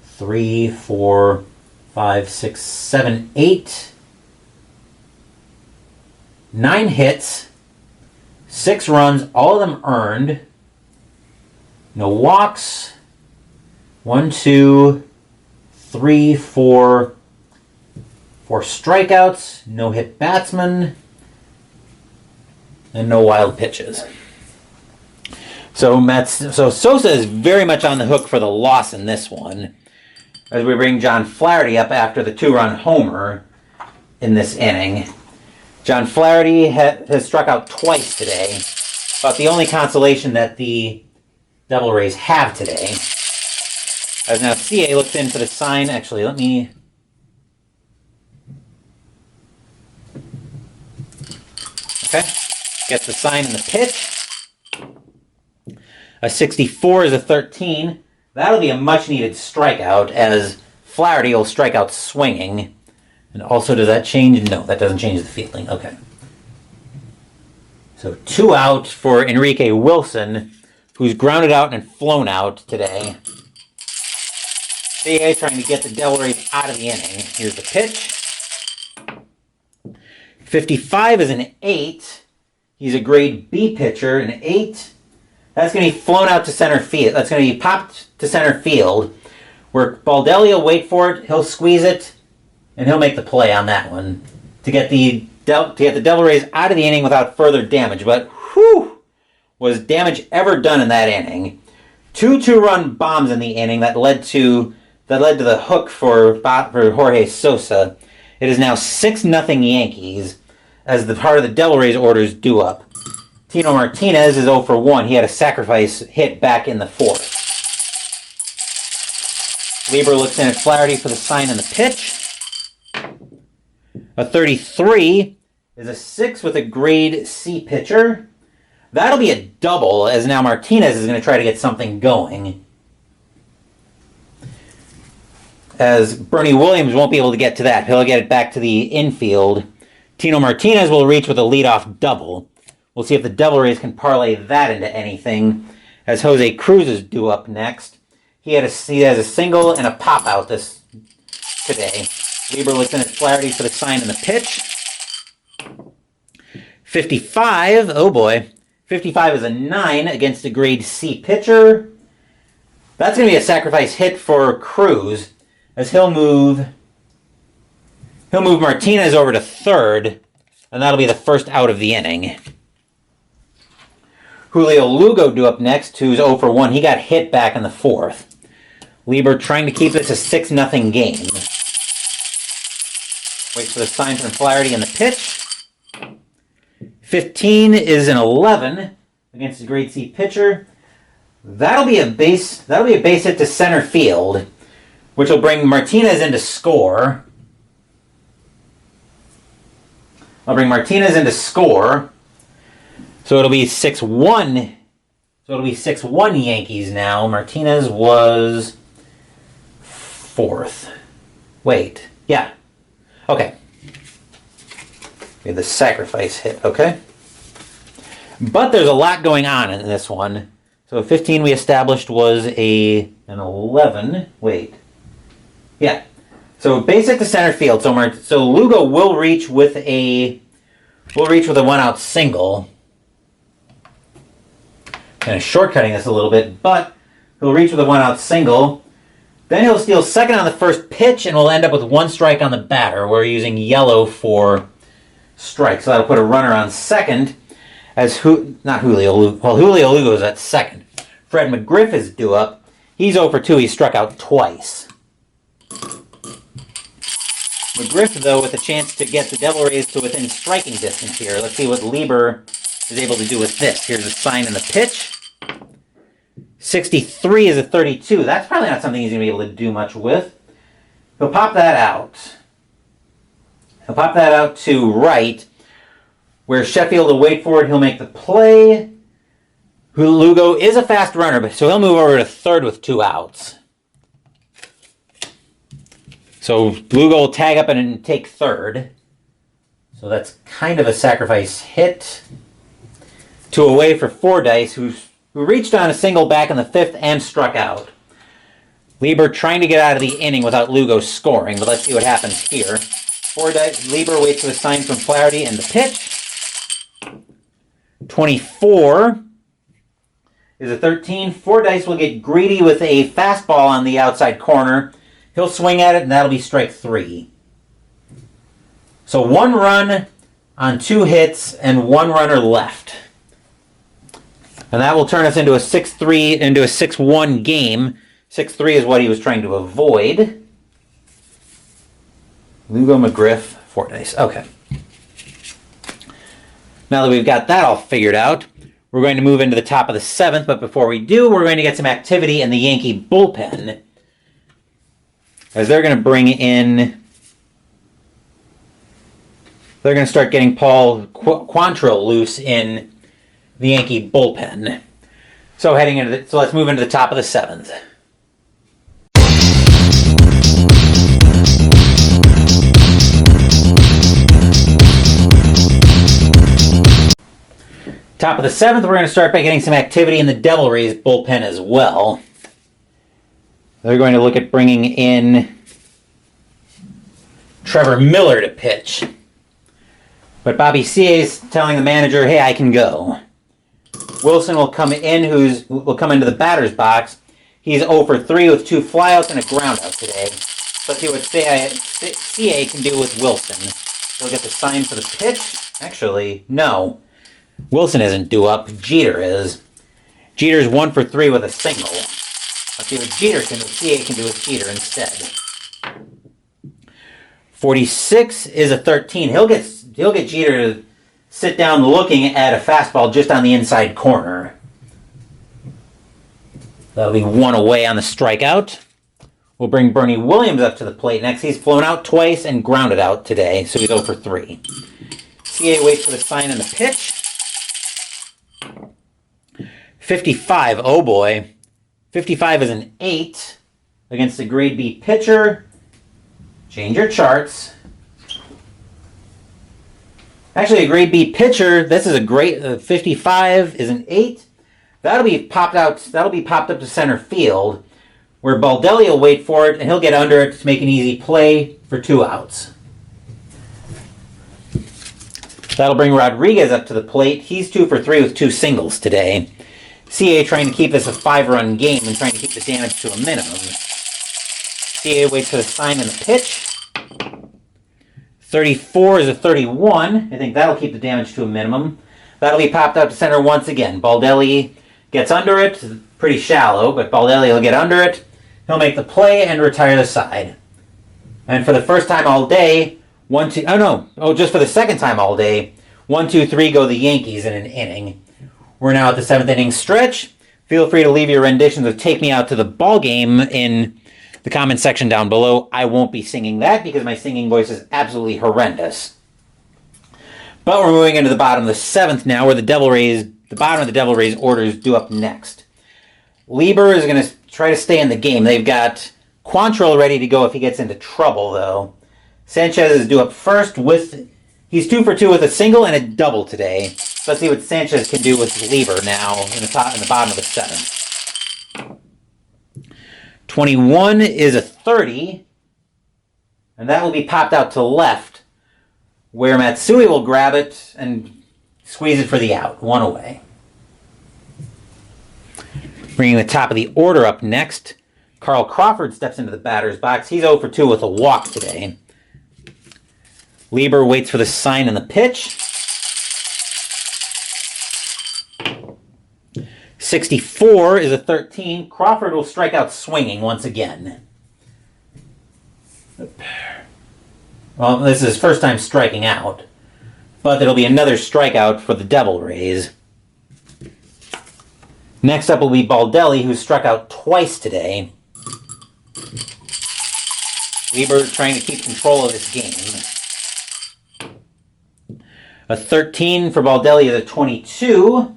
3, 4, 5, 6, 7, 8. 9 hits, 6 runs, all of them earned. No walks. 1, 2, 3, 4 strikeouts, no hit batsman, and no wild pitches. So Sosa is very much on the hook for the loss in this one, as we bring John Flaherty up after the 2-run homer in this inning. John Flaherty has struck out twice today, but the only consolation that the Devil Rays have today. As now CA looks in for the sign. Actually, let me... Okay, gets the sign and the pitch. A 64 is a 13. That'll be a much-needed strikeout, as Flaherty will strike out swinging. And also, does that change? No, that doesn't change the fielding. Okay. So 2 out for Enrique Wilson, who's grounded out and flown out today. CA trying to get the Devil Rays out of the inning. Here's the pitch. 55 is an 8. He's a grade B pitcher, an 8. That's going to be flown out to center field. That's going to be popped to center field, where Baldelli will wait for it. He'll squeeze it, and he'll make the play on that one to get the Devil Rays out of the inning without further damage. But whew, was damage ever done in that inning? 2 2-run bombs in the inning that led to the hook for Jorge Sosa. It is now 6-0 Yankees as the part of the Devil Rays orders due up. Tino Martinez is 0 for 1. He had a sacrifice hit back in the 4th. Lieber looks in at Flaherty for the sign and the pitch. A 33 is a 6 with a grade C pitcher. That'll be a double, as now Martinez is going to try to get something going. As Bernie Williams won't be able to get to that. He'll get it back to the infield. Tino Martinez will reach with a leadoff double. We'll see if the Devil Rays can parlay that into anything, as Jose Cruz is due up next. He has a single and a pop-out today. Lieber looks in at Flaherty for the sign and the pitch. 55, oh boy. 55 is a 9 against a grade C pitcher. That's going to be a sacrifice hit for Cruz, as he'll move Martinez over to third, and that'll be the first out of the inning. Julio Lugo due up next, who's 0 for 1. He got hit back in the 4th. Lieber trying to keep this a 6-0 game. Waits for the sign from Flaherty and the pitch. 15 is an 11 against a grade C pitcher. That'll be a base hit to center field, which will bring Martinez into score. I'll bring Martinez into score. So it'll be 6-1. So it'll be 6-1 Yankees now. Martinez was 4th. Wait. Yeah. Okay. We had the sacrifice hit. Okay. But there's a lot going on in this one. So 15 we established was an 11. Wait. Yeah. So base hit to center field. So Lugo will reach with a 1-out single. Kind of shortcutting this a little bit, but he'll reach with a 1-out single. Then he'll steal second on the first pitch, and we'll end up with 1 strike on the batter. We're using yellow for strike, so that'll put a runner on second. Julio Lugo's at second. Fred McGriff is due up. He's 0 for 2. He struck out twice. McGriff, though, with a chance to get the Devil Rays to within striking distance here. Let's see what Lieber is able to do with this. Here's the sign and the pitch. 63 is a 32. That's probably not something he's going to be able to do much with. He'll pop that out. He'll pop that out to right, where Sheffield will wait for it. He'll make the play. Lugo is a fast runner, so he'll move over to third with 2 outs. So Lugo will tag up and take third. So that's kind of a sacrifice hit. 2 away for Fordyce, who reached on a single back in the 5th and struck out. Lieber trying to get out of the inning without Lugo scoring, but let's see what happens here. Lieber waits for the sign from Flaherty and the pitch. 24 is a 13. Fordyce will get greedy with a fastball on the outside corner. He'll swing at it, and that'll be strike 3. So 1 run on 2 hits and 1 runner left. And that will turn us into a 6-1 game. 6-3 is what he was trying to avoid. Lugo, McGriff, Fordyce. Okay. Now that we've got that all figured out, we're going to move into the top of the 7th. But before we do, we're going to get some activity in the Yankee bullpen, as they're going to bring in... They're going to start getting Paul Quantrill loose in the Yankee bullpen. So let's move into the top of the 7th. Top of the 7th, we're going to start by getting some activity in the Devil Rays bullpen as well. They're going to look at bringing in Trevor Miller to pitch. But Bobby CA's telling the manager, hey, I can go. Wilson will come in, will come into the batter's box. He's 0 for 3 with 2 flyouts and a groundout today. Let's see what CA can do with Wilson. He'll get the sign for the pitch. Actually, no. Wilson isn't due up. Jeter is. Jeter's 1 for 3 with a single. Let's see what CA can do with Jeter instead. 46 is a 13. He'll get Jeter to sit down looking at a fastball just on the inside corner. That'll be 1 away on the strikeout. We'll bring Bernie Williams up to the plate next. He's flown out twice and grounded out today, so he's 0 for 3. CA waits for the sign and the pitch. 55, oh boy. 55 is an 8 against a grade B pitcher. Change your charts. Actually, a grade B pitcher, this is a great, 55 is an 8. That'll be popped up to center field, where Baldelli will wait for it, and he'll get under it to make an easy play for 2 outs. That'll bring Rodriguez up to the plate. He's 2 for 3 with 2 singles today. CA trying to keep this a 5-run game and trying to keep the damage to a minimum. CA waits for the sign and the pitch. 34 is a 31. I think that'll keep the damage to a minimum. That'll be popped out to center once again. Baldelli gets under it. Pretty shallow, but Baldelli will get under it. He'll make the play and retire the side. And for the first time all day, just for the second time all day, 1, 2, 3 go the Yankees in an inning. We're now at the 7th inning stretch. Feel free to leave your renditions of Take Me Out to the Ball Game in the comment section down below. I won't be singing that because my singing voice is absolutely horrendous. But we're moving into the bottom of the 7th now, where the bottom of the Devil Rays order is due up next. Lieber is going to try to stay in the game. They've got Quantrill ready to go if he gets into trouble, though. Sanchez is due up first he's 2 for 2 with a single and a double today. Let's see what Sanchez can do with Lieber now in the bottom of the 7th. 21 is a 30, and that will be popped out to left, where Matsui will grab it and squeeze it for the out. 1 away. Bringing the top of the order up next, Carl Crawford steps into the batter's box. He's 0 for 2 with a walk today. Lieber waits for the sign and the pitch. 64 is a 13. Crawford will strike out swinging once again. Well, this is his first time striking out, but there'll be another strikeout for the Devil Rays. Next up will be Baldelli, who struck out twice today. Lieber trying to keep control of this game. A 13 for Baldelli is a 22.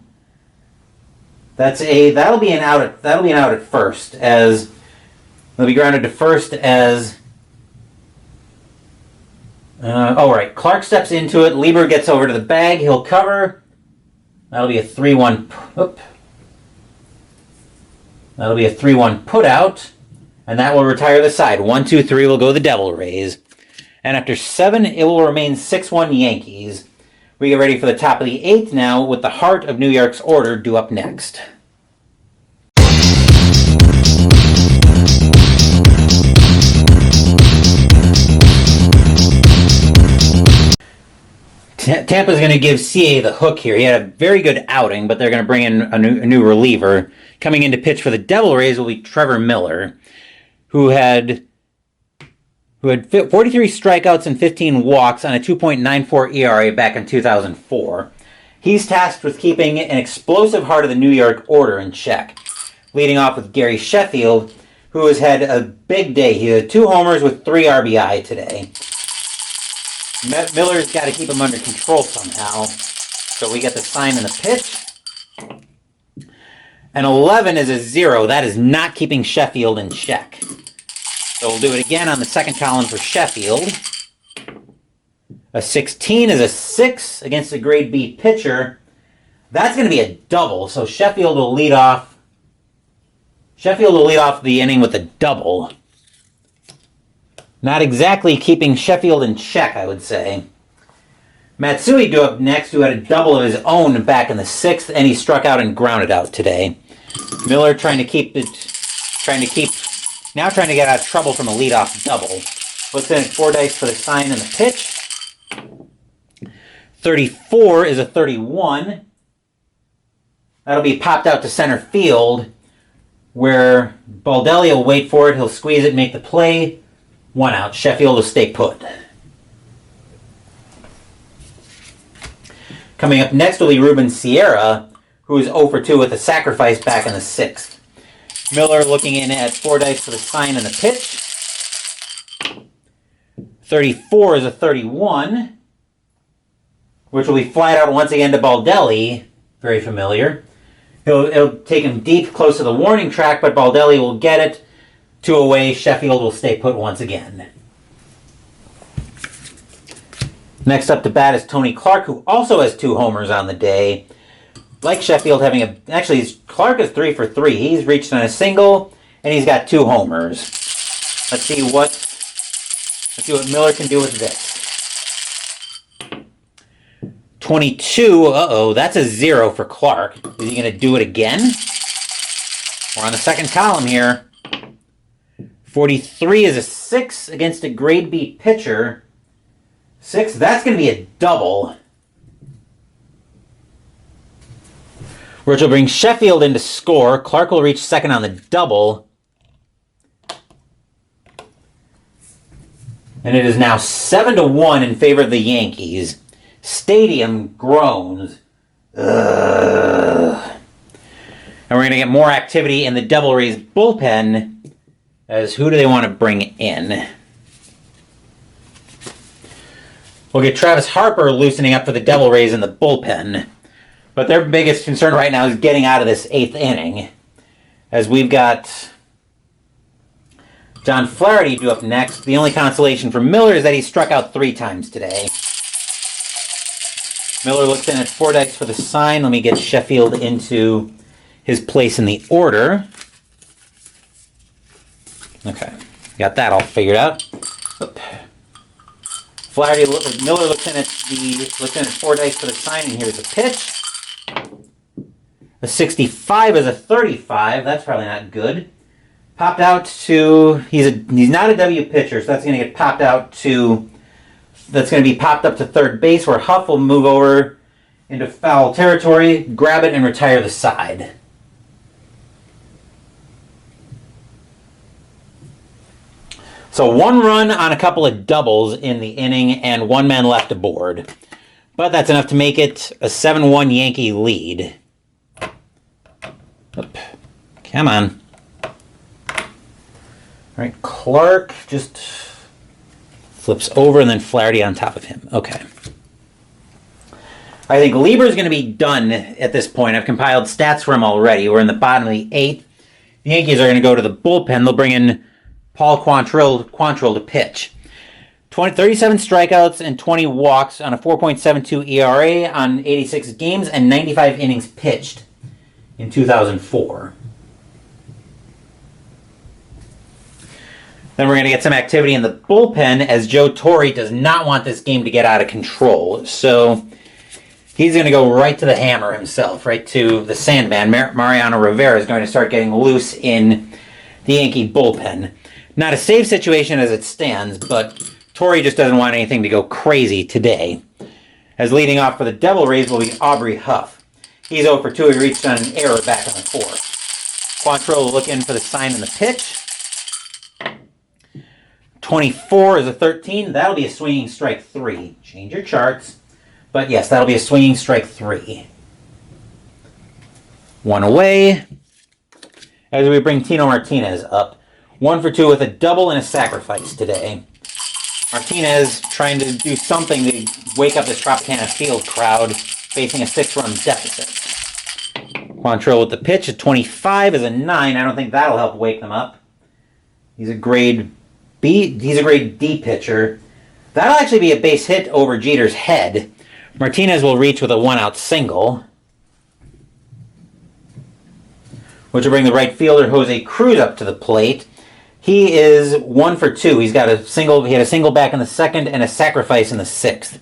That'll be an out at first, as they'll be grounded to first as right. Clark steps into it. Lieber gets over to the bag. He'll cover. That'll be a 3-1. That'll be a 3-1 put out, and that will retire the side. 1, 2, 3 will go the Devil Rays, and after 7, it will remain 6-1 Yankees. We get ready for the top of the 8th now, with the heart of New York's order due up next. Tampa's going to give CA the hook here. He had a very good outing, but they're going to bring in a new reliever. Coming in to pitch for the Devil Rays will be Trevor Miller, who had 43 strikeouts and 15 walks on a 2.94 ERA back in 2004. He's tasked with keeping an explosive heart of the New York order in check, leading off with Gary Sheffield, who has had a big day. He had 2 homers with 3 RBI today. Miller's got to keep him under control somehow. So we get the sign and the pitch. And 11 is a 0. That is not keeping Sheffield in check. So we'll do it again on the second column for Sheffield. A 16 is a 6 against a grade B pitcher. That's going to be a double. So Sheffield will lead off Sheffield will lead off the inning with a double. Not exactly keeping Sheffield in check, I would say. Matsui due up next, who had a double of his own back in the 6th, and he struck out and grounded out today. Miller trying to get out of trouble from a leadoff double. Looks in at 4 dice for the sign and the pitch. 34 is a 31. That'll be popped out to center field, where Baldelli will wait for it. He'll squeeze it, make the play. 1 out. Sheffield will stay put. Coming up next will be Ruben Sierra, who is 0 for 2 with a sacrifice back in the 6th. Miller looking in at 4 dice for the sign and the pitch. 34 is a 31, which will be flied out once again to Baldelli. Very familiar. It'll take him deep, close to the warning track, but Baldelli will get it. 2 away. Sheffield will stay put once again. Next up to bat is Tony Clark, who also has 2 homers on the day. Like Sheffield having a... Actually, Clark is 3 for 3. He's reached on a single, and he's got 2 homers. Let's see what Miller can do with this. 22. Uh-oh, that's a 0 for Clark. Is he going to do it again? We're on the second column here. 43 is a 6 against a grade B pitcher. 6, that's going to be a double. Which will bring Sheffield into score. Clark will reach second on the double. And it is now 7-1 in favor of the Yankees. Stadium groans. Ugh. And we're going to get more activity in the Devil Rays bullpen. As who do they want to bring in? We'll get Travis Harper loosening up for the Devil Rays in the bullpen. But their biggest concern right now is getting out of this 8th inning. As we've got John Flaherty due up next. The only consolation for Miller is that he struck out 3 times today. Miller looks in at 4 dice for the sign. Let me get Sheffield into his place in the order. Okay, got that all figured out. Oop. Miller looks in at 4 dice for the sign, and here's the pitch. A 65 is a 35. That's probably not good. Popped out to... He's not a W pitcher, so that's going to get popped out to... That's going to be popped up to third base, where Huff will move over into foul territory, grab it, and retire the side. So 1 run on a couple of doubles in the inning, and 1 man left aboard. But that's enough to make it a 7-1 Yankee lead. Oop. Come on. All right, Clark just flips over, and then Flaherty on top of him. Okay. I think Lieber's going to be done at this point. I've compiled stats for him already. We're in the bottom of the 8th. The Yankees are going to go to the bullpen. They'll bring in Paul Quantrill to pitch. 37 strikeouts and 20 walks on a 4.72 ERA on 86 games and 95 innings pitched in 2004. Then we're going to get some activity in the bullpen, as Joe Torre does not want this game to get out of control. So he's going to go right to the hammer himself, right to the Sandman. Mariano Rivera is going to start getting loose in the Yankee bullpen. Not a safe situation as it stands, but Torre just doesn't want anything to go crazy today. As leading off for the Devil Rays will be Aubrey Huff. He's 0 for 2. He reached on an error back on the 4th. Quantrill will look in for the sign and the pitch. 24 is a 13. That'll be a swinging strike 3. Change your charts. But yes, that'll be a swinging strike 3. 1 away. As we bring Tino Martinez up. 1 for 2 with a double and a sacrifice today. Martinez trying to do something to wake up this Tropicana Field crowd, facing a 6-run deficit. Quantrill with the pitch at 25 is a 9. I don't think that'll help wake them up. He's a grade B. He's a grade D pitcher. That'll actually be a base hit over Jeter's head. Martinez will reach with a 1-out single. which will bring the right fielder Jose Cruz up to the plate. He is 1 for 2. He's got a single. He had a single back in the second and a sacrifice in the sixth.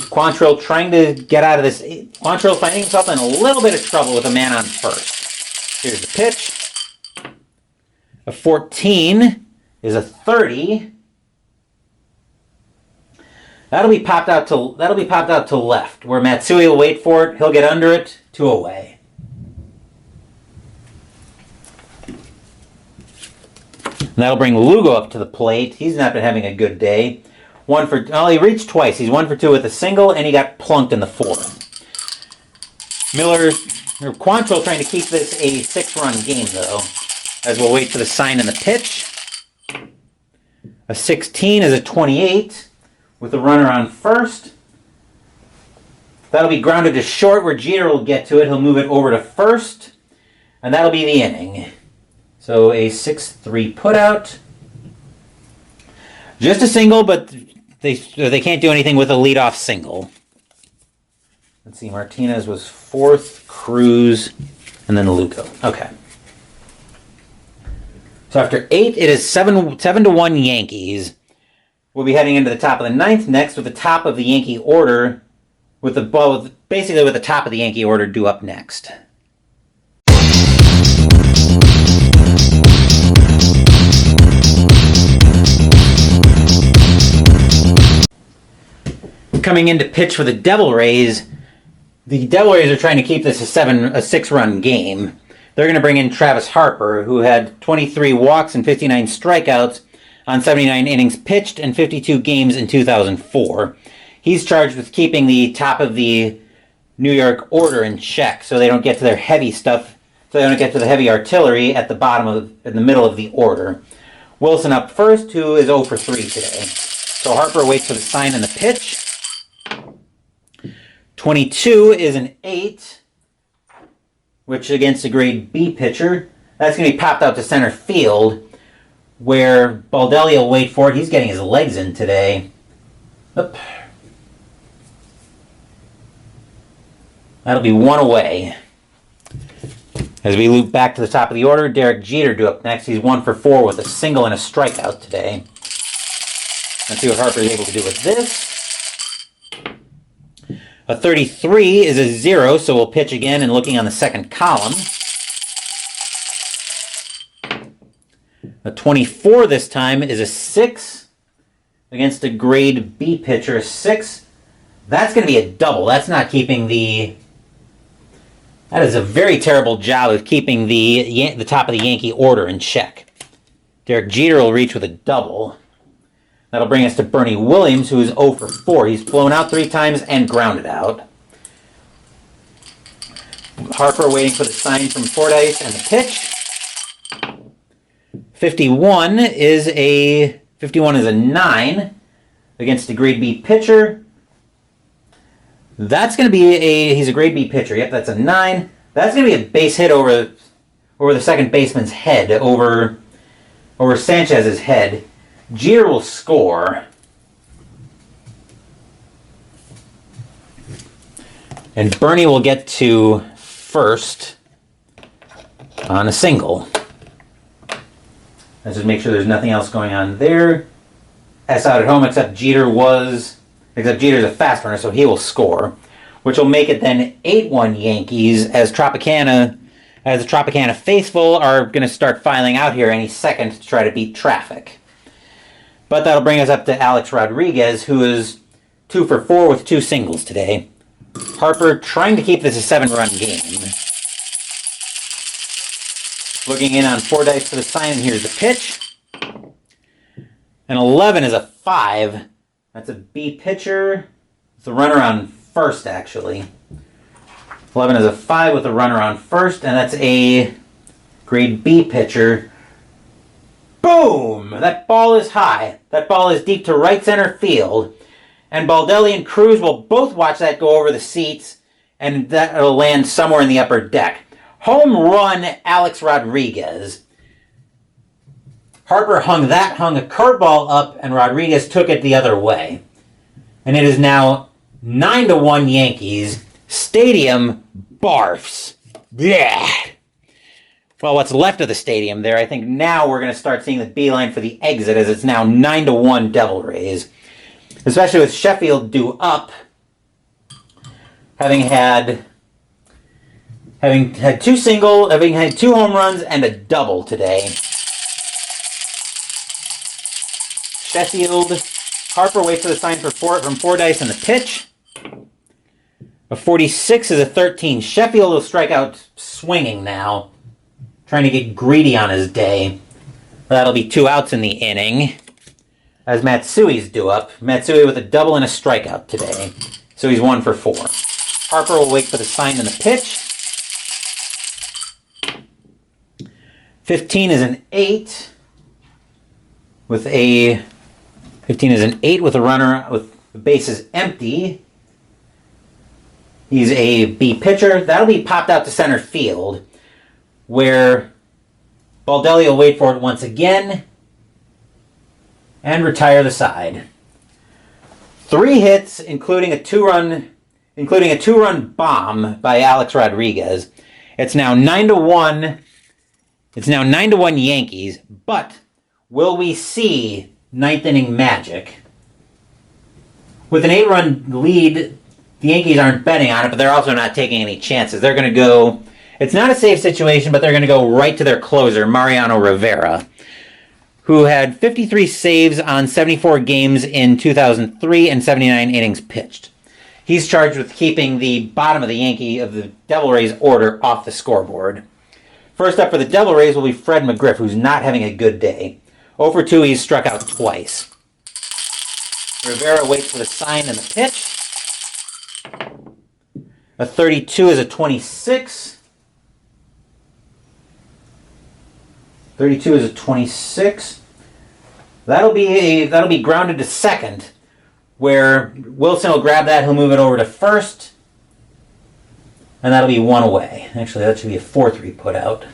Quantrill trying to get out of this. Quantrill finding himself in a little bit of trouble with a man on first. Here's the pitch. A 14 is a 30. That'll be popped out to left, where Matsui will wait for it. He'll get under it, 2 away. And that'll bring Lugo up to the plate. He's not been having a good day. He reached twice. He's 1 for 2 with a single, and he got plunked in the fourth. Quantrill trying to keep this a 6-run game, though, as we'll wait for the sign and the pitch. A 16 is a 28 with a runner on first. That'll be grounded to short where Jeter will get to it. He'll move it over to first, and that'll be the inning. So a 6-3 putout. Just a single, but they can't do anything with a leadoff single. Let's see, Martinez was 4th, Cruz, and then Lugo. Okay. So after 8, it is 7-1 Yankees. We'll be heading into the top of the 9th next with the top of the Yankee order, basically with the top of the Yankee order due up next. Coming in to pitch for the Devil Rays. The Devil Rays are trying to keep this a 6-run game. They're going to bring in Travis Harper, who had 23 walks and 59 strikeouts on 79 innings pitched and 52 games in 2004. He's charged with keeping the top of the New York order in check, so they don't get to their heavy stuff, so they don't get to the heavy artillery at the in the middle of the order. Wilson up first, who is 0 for 3 today. So Harper waits for the sign and the pitch. 22 is an 8, which against a grade B pitcher. That's going to be popped out to center field, where Baldelli will wait for it. He's getting his legs in today. Oop. That'll be 1 away. As we loop back to the top of the order, Derek Jeter due up next. He's 1 for 4 with a single and a strikeout today. Let's see what Harper is able to do with this. A 33 is a 0, so we'll pitch again and looking on the second column. A 24 this time is a 6 against a grade B pitcher. A 6. That's going to be a double. That's not keeping the... That is a very terrible job of keeping the top of the Yankee order in check. Derek Jeter will reach with a double. That'll bring us to Bernie Williams, who is 0 for 4. He's flown out 3 times and grounded out. Harper waiting for the sign from Fordyce and the pitch. 51 is a 9 against a grade B pitcher. That's going to be he's a grade B pitcher. Yep, that's a 9. That's going to be a base hit over the second baseman's head, over Sanchez's head. Jeter will score. And Bernie will get to first on a single. Let's just make sure there's nothing else going on there. S out at home, except Jeter's a fast runner, so he will score. Which will make it then 8-1 Yankees as the Tropicana faithful are going to start filing out here any second to try to beat traffic. But that'll bring us up to Alex Rodriguez, who is 2 for 4 with 2 singles today. Harper trying to keep this a 7-run game. Looking in on Fordyce for the sign, and here's the pitch. An 11 is a 5. That's a B pitcher. It's a runner on first, actually. 11 is a 5 with a runner on first, and that's a grade B pitcher. Boom! That ball is high. That ball is deep to right center field. And Baldelli and Cruz will both watch that go over the seats, and that will land somewhere in the upper deck. Home run, Alex Rodriguez. Harper hung a curveball up, and Rodriguez took it the other way. And it is now 9-1 Yankees. Stadium barfs. Yeah. well, what's left of the stadium there. I think now we're going to start seeing the beeline for the exit, as it's now 9-1 Devil Rays. Especially with Sheffield due up, having had two home runs and a double today. Sheffield, Harper waits for the sign from Fordyce in the pitch. A 46 is a 13. Sheffield will strike out swinging now, trying to get greedy on his day. That'll be 2 outs in the inning, as Matsui's due up. Matsui with a double and a strikeout today. So he's 1 for 4. Harper will wait for the sign in the pitch. 15 is an 8 with a 15 is an 8 with a runner with the bases empty. He's a B pitcher. That'll be popped out to center field, where Baldelli will wait for it once again and retire the side. 3 hits, including a 2-run bomb by Alex Rodriguez. It's now 9-1. It's now 9-1 Yankees, but will we see 9th inning magic? With an 8-run lead, the Yankees aren't betting on it, but they're also not taking any chances. They're going to go, it's not a safe situation, but they're going to go right to their closer, Mariano Rivera, who had 53 saves on 74 games in 2003 and 79 innings pitched. He's charged with keeping the bottom of the Devil Rays order off the scoreboard. First up for the Devil Rays will be Fred McGriff, who's not having a good day. 0 for 2, he's struck out twice. Rivera waits for the sign in the pitch. A 32 is a 26. 32 is a 26. That'll be grounded to second, where Wilson will grab that. He'll move it over to first, and that'll be 1 away. Actually, that should be a 4-3 put out.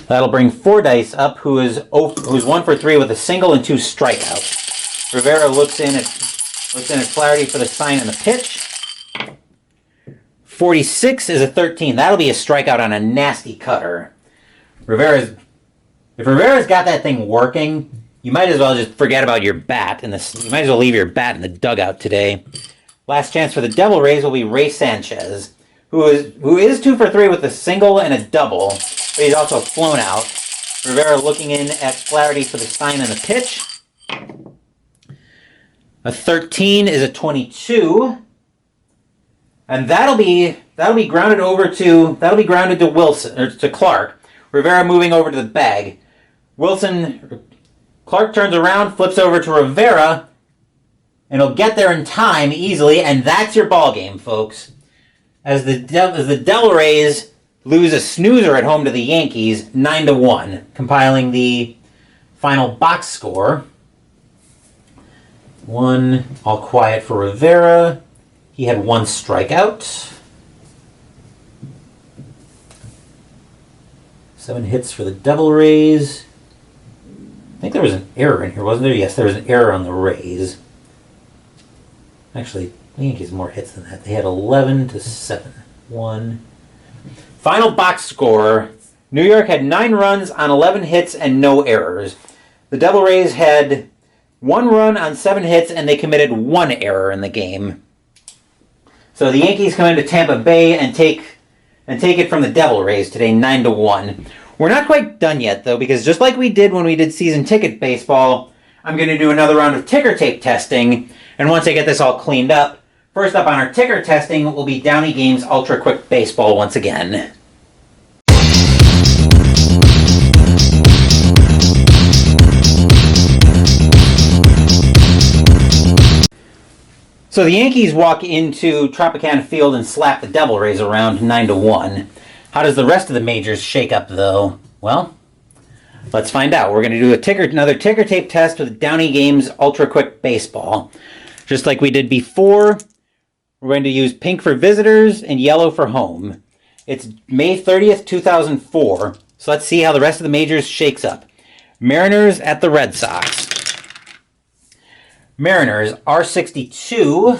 That'll bring Fordyce up, who's 1 for 3 with a single and 2 strikeouts. Rivera looks in at Flaherty for the sign and the pitch. 46 is a 13. That'll be a strikeout on a nasty cutter. If Rivera's got that thing working, you might as well just forget about your bat. You might as well leave your bat in the dugout today. Last chance for the Devil Rays will be Ray Sanchez, who is 2 for 3 with a single and a double, but he's also flown out. Rivera looking in at Flaherty for the sign and the pitch. A 13 is a 22. And that'll be grounded to Wilson, or to Clark. Rivera moving over to the bag. Clark turns around, flips over to Rivera, and he'll get there in time easily, and that's your ball game, folks. As the Devil Rays lose a snoozer at home to the Yankees, 9-1, compiling the final box score. 1 all quiet for Rivera. He had 1 strikeout. 7 hits for the Devil Rays. I think there was an error in here, wasn't there? Yes, there was an error on the Rays. Actually, the Yankees more hits than that. They had 11-7. 1. Final box score. New York had 9 runs on 11 hits and no errors. The Devil Rays had 1 run on 7 hits, and they committed 1 error in the game. So the Yankees come into Tampa Bay and take it from the Devil Rays today, 9-1. We're not quite done yet, though, because just like we did when we did season ticket baseball, I'm going to do another round of ticker tape testing. And once I get this all cleaned up, first up on our ticker testing will be Downey Games Ultra Quick Baseball once again. So the Yankees walk into Tropicana Field and slap the Devil Rays around 9-1. How does the rest of the majors shake up, though? Well, let's find out. We're going to do another ticker tape test with Downey Games Ultra Quick Baseball. Just like we did before, we're going to use pink for visitors and yellow for home. It's May 30th, 2004. So let's see how the rest of the majors shakes up. Mariners at the Red Sox. Mariners, R62.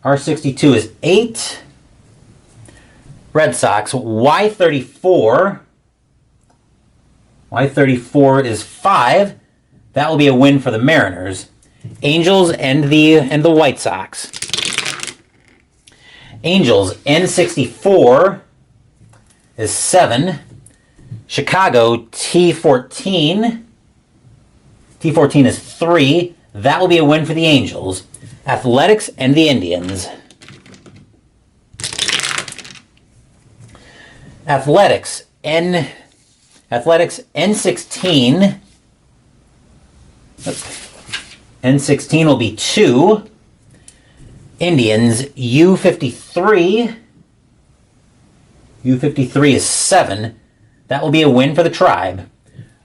R62 is 8. Red Sox, Y34. Y34 is 5. That will be a win for the Mariners. Angels and the White Sox. Angels, N64 is 7. Chicago, T14. T14 is 3. That will be a win for the Angels. Athletics and the Indians. Athletics, N16. N16 will be 2. Indians, U53. U53 is 7. That will be a win for the Tribe.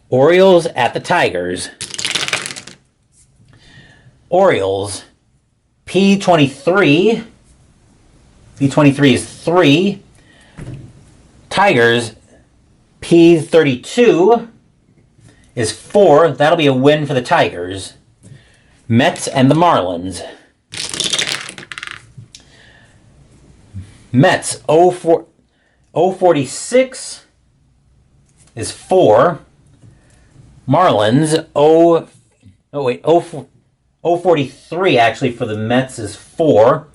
Orioles at the Tigers. Orioles, P23. P23 is 3. Tigers, P32 is 4. That'll be a win for the Tigers. Mets and the Marlins. Mets, 046 is 4. Marlins, 043 actually for the Mets is 4.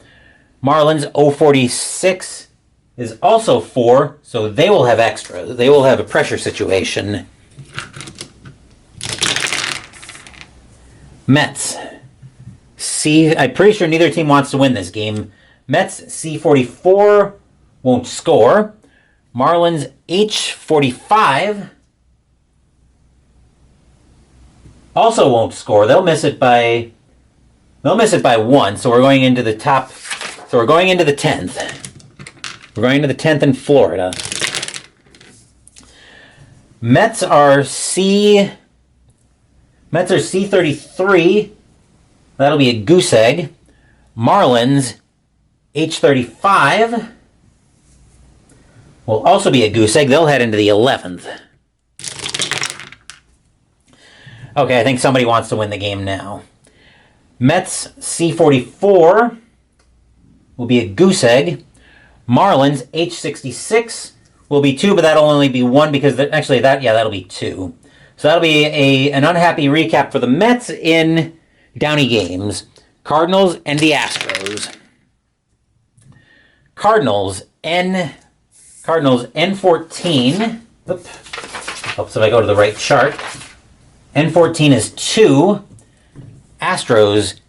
Marlins, 046 is also 4, so they will have extra. They will have a pressure situation. Mets. I'm pretty sure neither team wants to win this game. Mets, C44 won't score. Marlins, H45 also won't score. They'll miss it by 1, so we're going into the top. So we're going into the 10th. We're going to the 10th in Florida. Mets are C33. That'll be a goose egg. Marlins, H35 will also be a goose egg. They'll head into the 11th. Okay, I think somebody wants to win the game now. Mets, C44 will be a goose egg. Marlins, H66 will be 2, but that'll only be 1 because that'll be 2. So that'll be an unhappy recap for the Mets in Downey games. Cardinals and the Astros. Cardinals, N14. Helps if I go to the right chart. N14 is 2. Astros,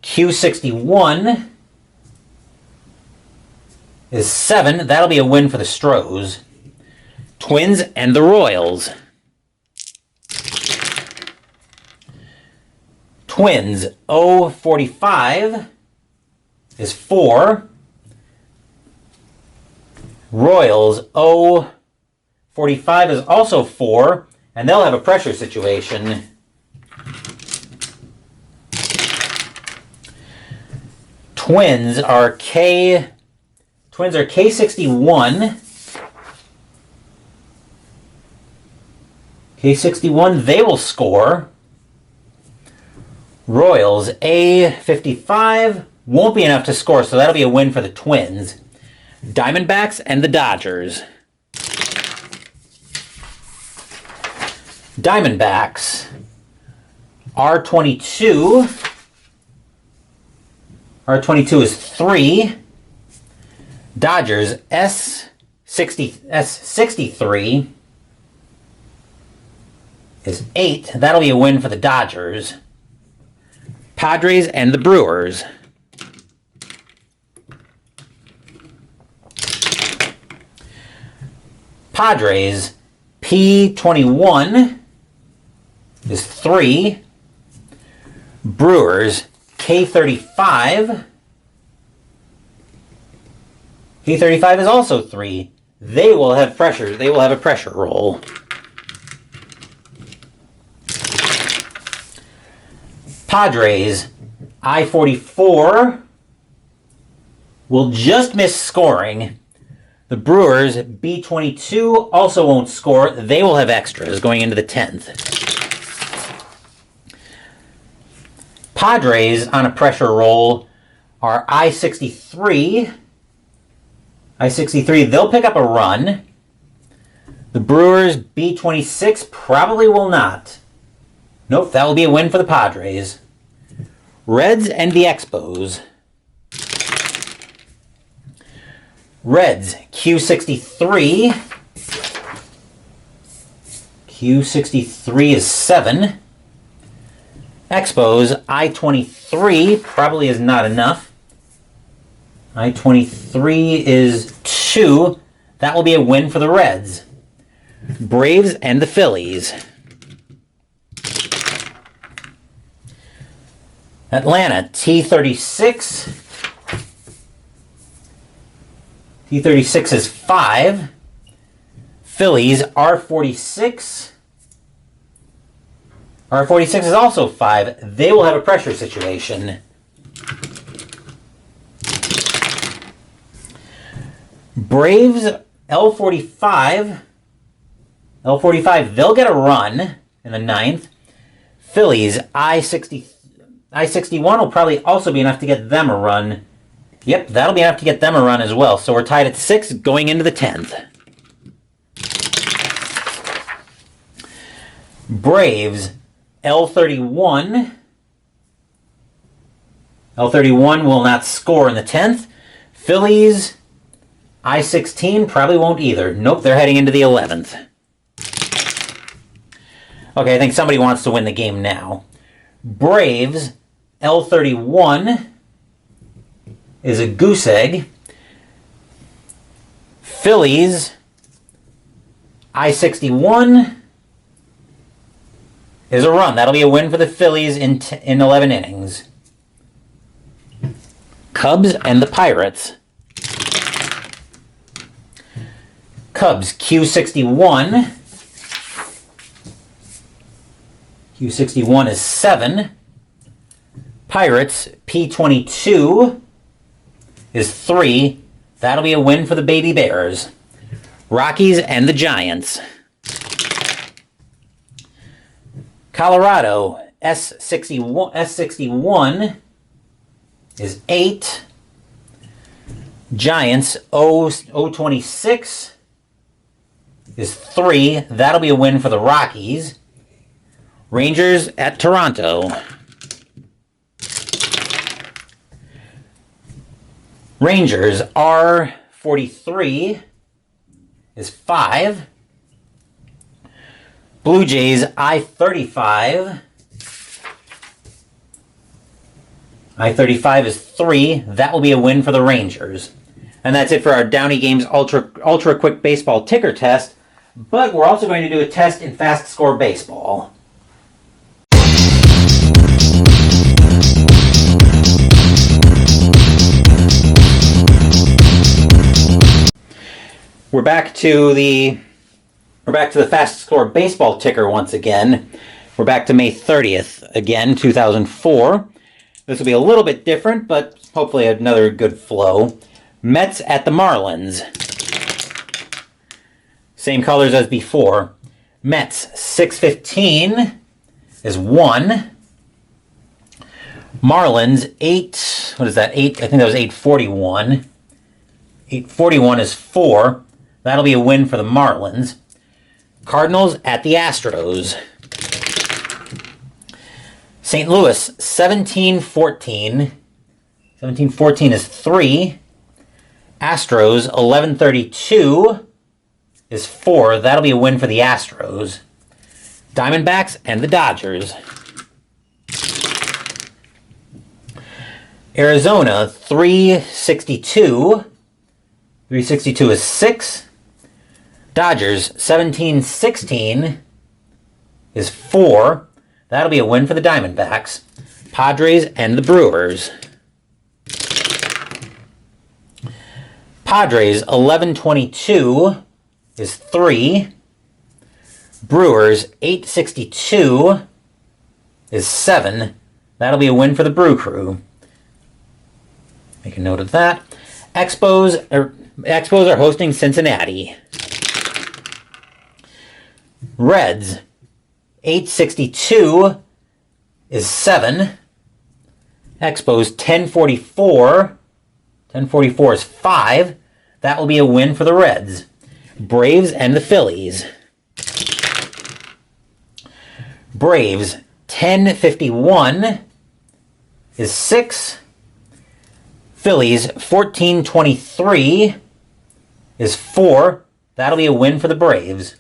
Q61 is 7. That'll be a win for the Stros. Twins and the Royals. Twins, 045 is 4. Royals, 045 is also 4, and they'll have a pressure situation. Twins are K61. K61, they will score. Royals, A55, won't be enough to score, so that'll be a win for the Twins. Diamondbacks and the Dodgers. Diamondbacks, R22. R22 is 3. Dodgers, S63 is 8. That'll be a win for the Dodgers. Padres and the Brewers. Padres, P21 is 3. Brewers, K35. K35 is also 3. They will have pressure. They will have a pressure roll. Padres, I-44 will just miss scoring. The Brewers, B-22, also won't score. They will have extras going into the 10th. Padres on a pressure roll are I-63. I-63, they'll pick up a run. The Brewers, B-26, probably will not. Nope, that will be a win for the Padres. Reds and the Expos. Reds, Q63. Q63 is 7. Expos, I-23 probably is not enough. I-23 is 2. That will be a win for the Reds. Braves and the Phillies. Atlanta, T36. T36 is 5. Phillies, R46. R46 is also 5. They will have a pressure situation. Braves, L45. L45, they'll get a run in the 9th. Phillies, I-61 will probably also be enough to get them a run. Yep, that'll be enough to get them a run as well. So we're tied at 6 going into the 10th. Braves, L31. L31 will not score in the 10th. Phillies, I-16 probably won't either. Nope, they're heading into the 11th. Okay, I think somebody wants to win the game now. Braves, L31 is a goose egg. Phillies, I-61 is a run. That'll be a win for the Phillies in 11 innings. Cubs and the Pirates. Cubs, Q61. Q61 is 7. Pirates, P22 is 3. That'll be a win for the Baby Bears. Rockies and the Giants. Colorado, S61 is 8. Giants, O26 is 3. That'll be a win for the Rockies. Rangers at Toronto. Rangers, R43 is 5. Blue Jays, I-35. I-35 is 3. That will be a win for the Rangers. And that's it for our Downey Games Ultra Quick Baseball ticker test. But we're also going to do a test in Fast Score Baseball. We're back to the Fast Score Baseball ticker once again. We're back to May 30th again, 2004. This will be a little bit different, but hopefully another good flow. Mets at the Marlins. Same colors as before. Mets, 615 is 1. Marlins, 8, what is that, 8? I think that was 841. 841 is 4. That'll be a win for the Marlins. Cardinals at the Astros. St. Louis, 1714. 1714 is 3. Astros, 1132 is 4. That'll be a win for the Astros. Diamondbacks and the Dodgers. Arizona, 362. 362 is 6. Dodgers, 1716 is 4. That'll be a win for the Diamondbacks. Padres and the Brewers. Padres, 1122 is 3. Brewers, 862 is 7. That'll be a win for the Brew Crew. Make a note of that. Expos are hosting Cincinnati. Reds, 862 is 7. Expos, 1044. 1044 is 5. That will be a win for the Reds. Braves and the Phillies. Braves, 1051 is 6. Phillies, 1423 is 4. That'll be a win for the Braves.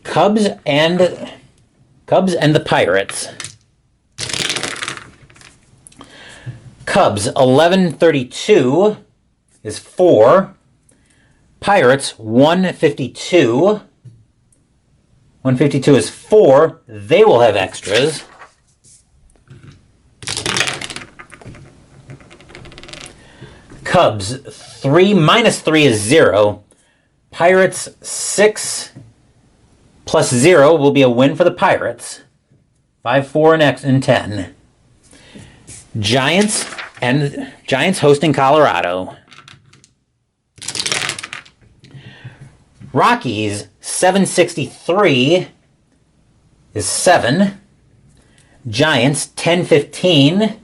Cubs and the Pirates. Cubs, 1132 is 4. Pirates, 152. 152 is 4. They will have extras. Cubs, -3 is 0. Pirates, 6 plus 0 will be a win for the Pirates. 5-4 and 10. Giants hosting Colorado. Rockies, 763 is 7. Giants, 1015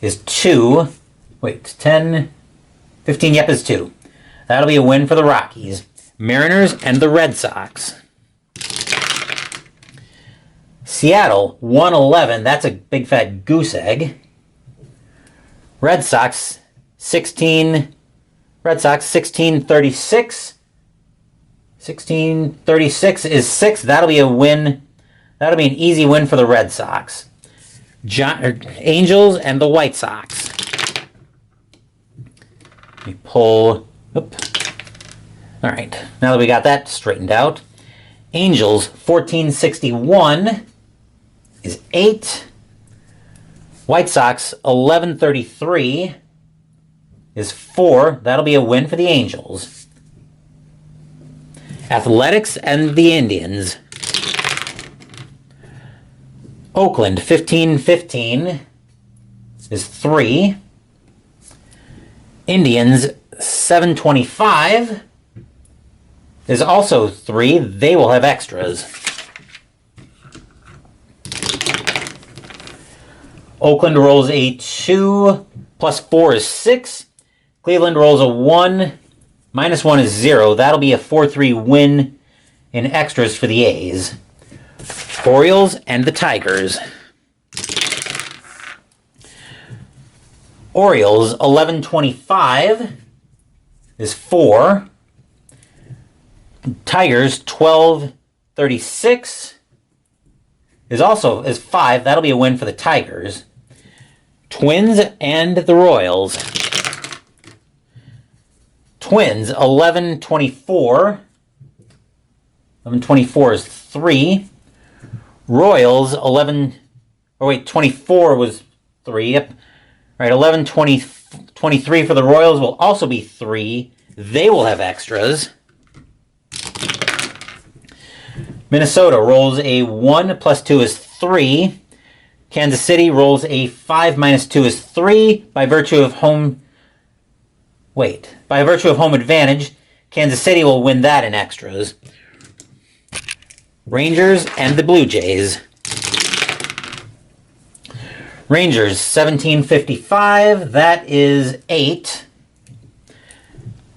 is 2. Wait, 10, 15, yep, is 2. That'll be a win for the Rockies. Mariners and the Red Sox. Seattle, 111. That's a big fat goose egg. Red Sox, 1636. 1636 is 6. That'll be a win. That'll be an easy win for the Red Sox. Angels and the White Sox. Let me pull. Oop. All right. Now that we got that straightened out, Angels 1461 is 8. White Sox 1133 is 4. That'll be a win for the Angels. Athletics and the Indians. Oakland 1515 is 3. Indians 725 is also 3. They will have extras. Oakland rolls a 2 plus 4 is 6. Cleveland rolls a 1 minus 1 is 0. That'll be a 4-3 win in extras for the A's. Orioles and the Tigers. Orioles 1125 is 4. Tigers 1236 is 5. That'll be a win for the Tigers. Twins and the Royals. Twins 1124. 1124 is 3. Royals 24 was 3. Yep. All right, 1123 for the Royals will also be 3. They will have extras. Minnesota rolls a 1 plus 2 is 3. Kansas City rolls a 5 minus 2 is 3. By virtue of home advantage, Kansas City will win that in extras. Rangers and the Blue Jays. Rangers 1755, that is 8.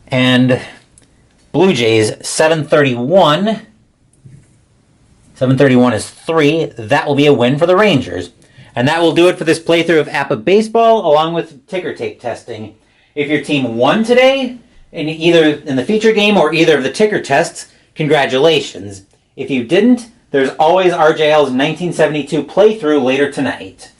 And Blue Jays 731. 731 is 3. That will be a win for the Rangers. And that will do it for this playthrough of APBA Baseball, along with ticker tape testing. If your team won today, either in the feature game or either of the ticker tests, congratulations. If you didn't, there's always RJL's 1972 playthrough later tonight.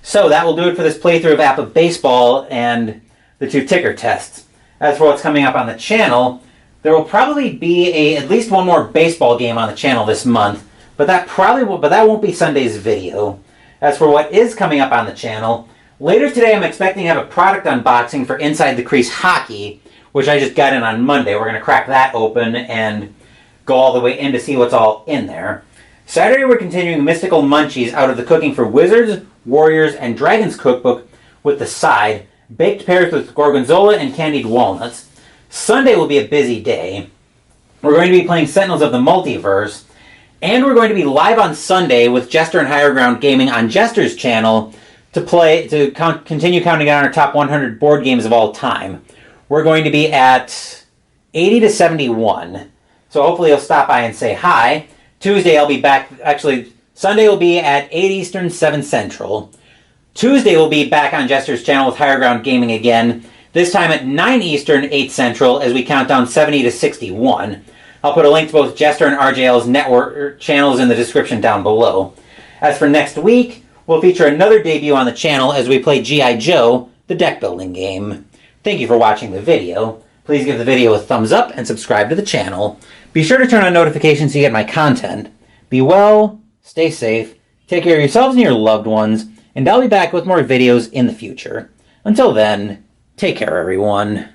So that will do it for this playthrough of APBA Baseball and the 2 ticker tests. As for what's coming up on the channel, there will probably be at least one more baseball game on the channel this month, but that won't be Sunday's video. As for what is coming up on the channel, later today I'm expecting to have a product unboxing for Inside the Crease Hockey, which I just got in on Monday. We're going to crack that open and go all the way in to see what's all in there. Saturday we're continuing Mystical Munchies out of the Cooking for Wizards, Warriors, and Dragons cookbook with the side, baked pears with gorgonzola and candied walnuts. Sunday will be a busy day. We're going to be playing Sentinels of the Multiverse, and we're going to be live on Sunday with Jester and Higher Ground Gaming on Jester's channel to continue counting down our top 100 board games of all time. we're going to be at 80 to 71. So hopefully you'll stop by and say hi. Tuesday I'll be back. Actually, Sunday will be at 8 Eastern, 7 Central. Tuesday we'll be back on Jester's channel with Higher Ground Gaming again. This time at 9 Eastern, 8 Central, as we count down 70 to 61. I'll put a link to both Jester and RJL's network channels in the description down below. As for next week, we'll feature another debut on the channel as we play G.I. Joe, the deck building game. Thank you for watching the video. Please give the video a thumbs up and subscribe to the channel. Be sure to turn on notifications so you get my content. Be well, stay safe, take care of yourselves and your loved ones, and I'll be back with more videos in the future. Until then, take care, everyone.